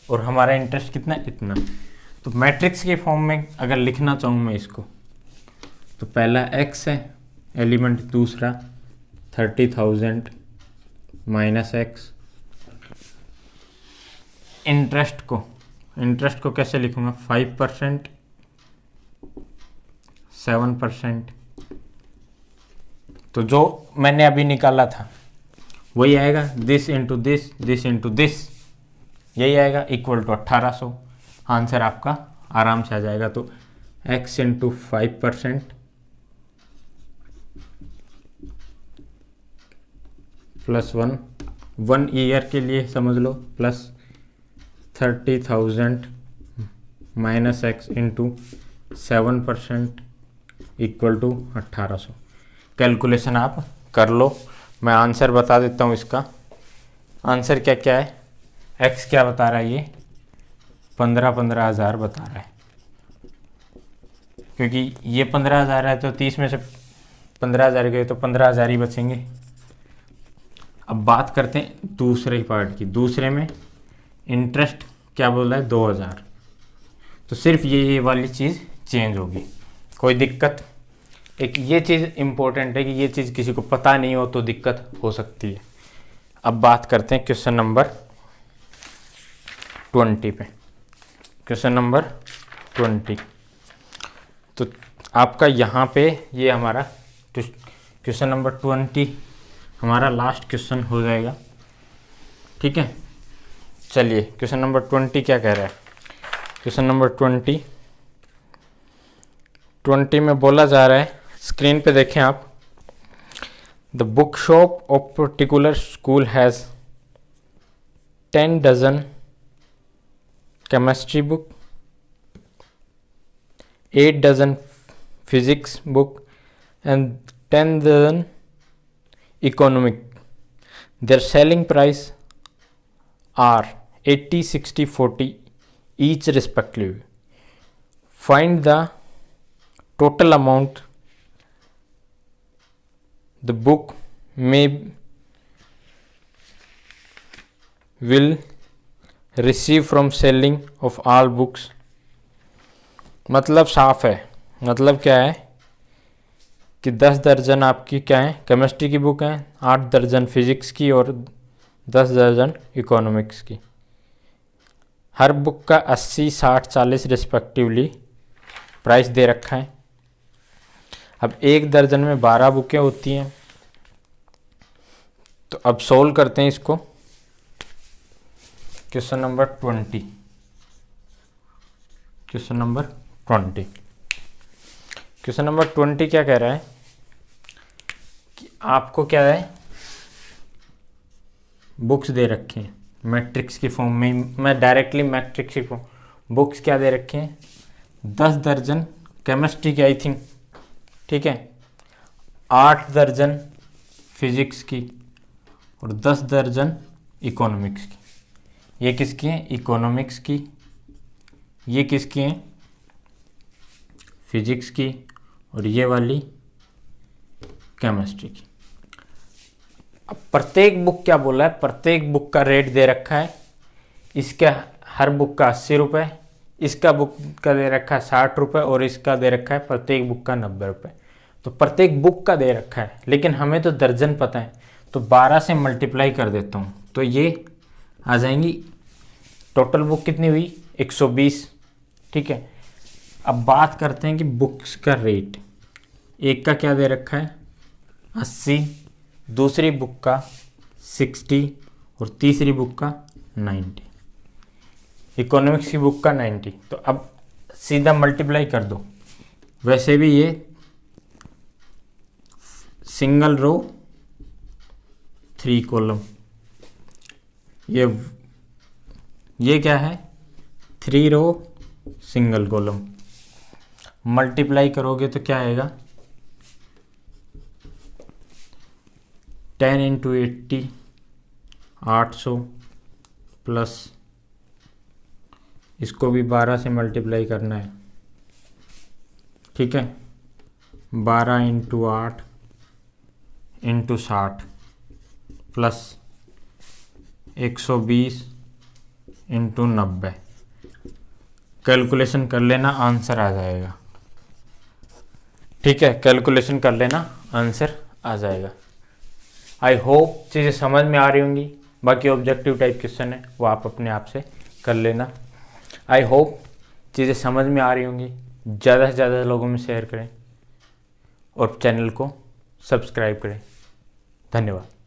और हमारा इंटरेस्ट कितना इतना। तो मैट्रिक्स के फॉर्म में अगर लिखना चाहूँ मैं इसको, तो पहला x है एलिमेंट, दूसरा 30,000 माइनस एक्स। इंटरेस्ट को कैसे लिखूंगा 5%, 7%। तो जो मैंने अभी निकाला था वही आएगा, this into this, this into this, यही आएगा इक्वल टू 1800। आंसर आपका आराम से आ जाएगा। तो x इंटू 5% प्लस 1 ईयर के लिए समझ लो, plus 30,000 minus x into 7% equal to 1800। Calculation आप कर लो, मैं आंसर बता देता हूँ। इसका आंसर क्या क्या है, x क्या बता रहा है, ये 15,000 बता रहा है, क्योंकि ये 15,000 है तो 30 में से 15,000 गए तो 15,000 ही बचेंगे। अब बात करते हैं दूसरे पार्ट की। दूसरे में इंटरेस्ट क्या बोला है 2,000, तो सिर्फ ये वाली चीज़ चेंज होगी, कोई दिक्कत। एक ये चीज़ इम्पोर्टेंट है कि ये चीज़ किसी को पता नहीं हो तो दिक्कत हो सकती है। अब बात करते हैं क्वेश्चन नंबर 20 पे। क्वेश्चन नंबर 20, तो आपका यहाँ पे ये हमारा क्वेश्चन नंबर 20 हमारा लास्ट क्वेश्चन हो जाएगा। ठीक है, चलिए क्वेश्चन नंबर 20 क्या कह रहा है। क्वेश्चन नंबर 20 में बोला जा रहा है, स्क्रीन पे देखें आप, the book shop of particular school has 10 dozen chemistry book, 8 dozen physics book and 10 dozen economic. Their selling price are 80, 60, 40 each respectively. Find the total amount the book will receive from selling of all books. मतलब साफ है, मतलब क्या है कि 10 दर्जन आपकी क्या है केमिस्ट्री की बुक हैं, 8 दर्जन फिजिक्स की और 10 दर्जन इकोनॉमिक्स की। हर बुक का 80, 60, 40 रिस्पेक्टिवली प्राइस दे रखा है। अब एक दर्जन में 12 बुकें होती हैं, तो अब सोल्व करते हैं इसको। Question number 20, question number 20 question number 20 क्या कह रहा है कि आपको क्या है, बुक्स दे रखे हैं मैट्रिक्स की फॉर्म में, मैं डायरेक्टली मैट्रिक्स की फॉर्म, बुक्स क्या दे रखे हैं 10 दर्जन केमिस्ट्री की आई थिंक, ठीक है, 8 दर्जन फिजिक्स की और 10 दर्जन इकोनॉमिक्स की। ये किसकी हैं, इकोनॉमिक्स की, ये किसकी हैं, फिजिक्स की, और ये वाली केमिस्ट्री की। अब प्रत्येक बुक क्या बोला है, प्रत्येक बुक का रेट दे रखा है, इसका हर बुक का 80 रुपये, इसका बुक का दे रखा है 60 रुपये और इसका दे रखा है प्रत्येक बुक का 90 रुपये। तो प्रत्येक बुक का दे रखा है, लेकिन हमें तो दर्जन पता है, तो 12 से मल्टीप्लाई कर देता हूँ तो ये आ जाएंगी। टोटल बुक कितनी हुई 120, ठीक है। अब बात करते हैं कि बुक्स का रेट, एक का क्या दे रखा है 80, दूसरी बुक का 60 और तीसरी बुक का 90, इकोनॉमिक्स की बुक का 90। तो अब सीधा मल्टीप्लाई कर दो। वैसे भी ये सिंगल रो 3 कॉलम, ये क्या है 3 रो सिंगल कॉलम, मल्टीप्लाई करोगे तो क्या आएगा 10 × 80 800 प्लस इसको भी 12 से मल्टीप्लाई करना है, ठीक है, 12 × 8 × 60 प्लस 120 × 90। कैलकुलेशन कर लेना, आंसर आ जाएगा, ठीक है, कैलकुलेशन कर लेना, आंसर आ जाएगा। आई होप चीज़ें समझ में आ रही होंगी। बाकी ऑब्जेक्टिव टाइप क्वेश्चन है वो आप अपने आप से कर लेना। आई होप चीज़ें समझ में आ रही होंगी। ज़्यादा से ज़्यादा लोगों में शेयर करें और चैनल को सब्सक्राइब करें। धन्यवाद।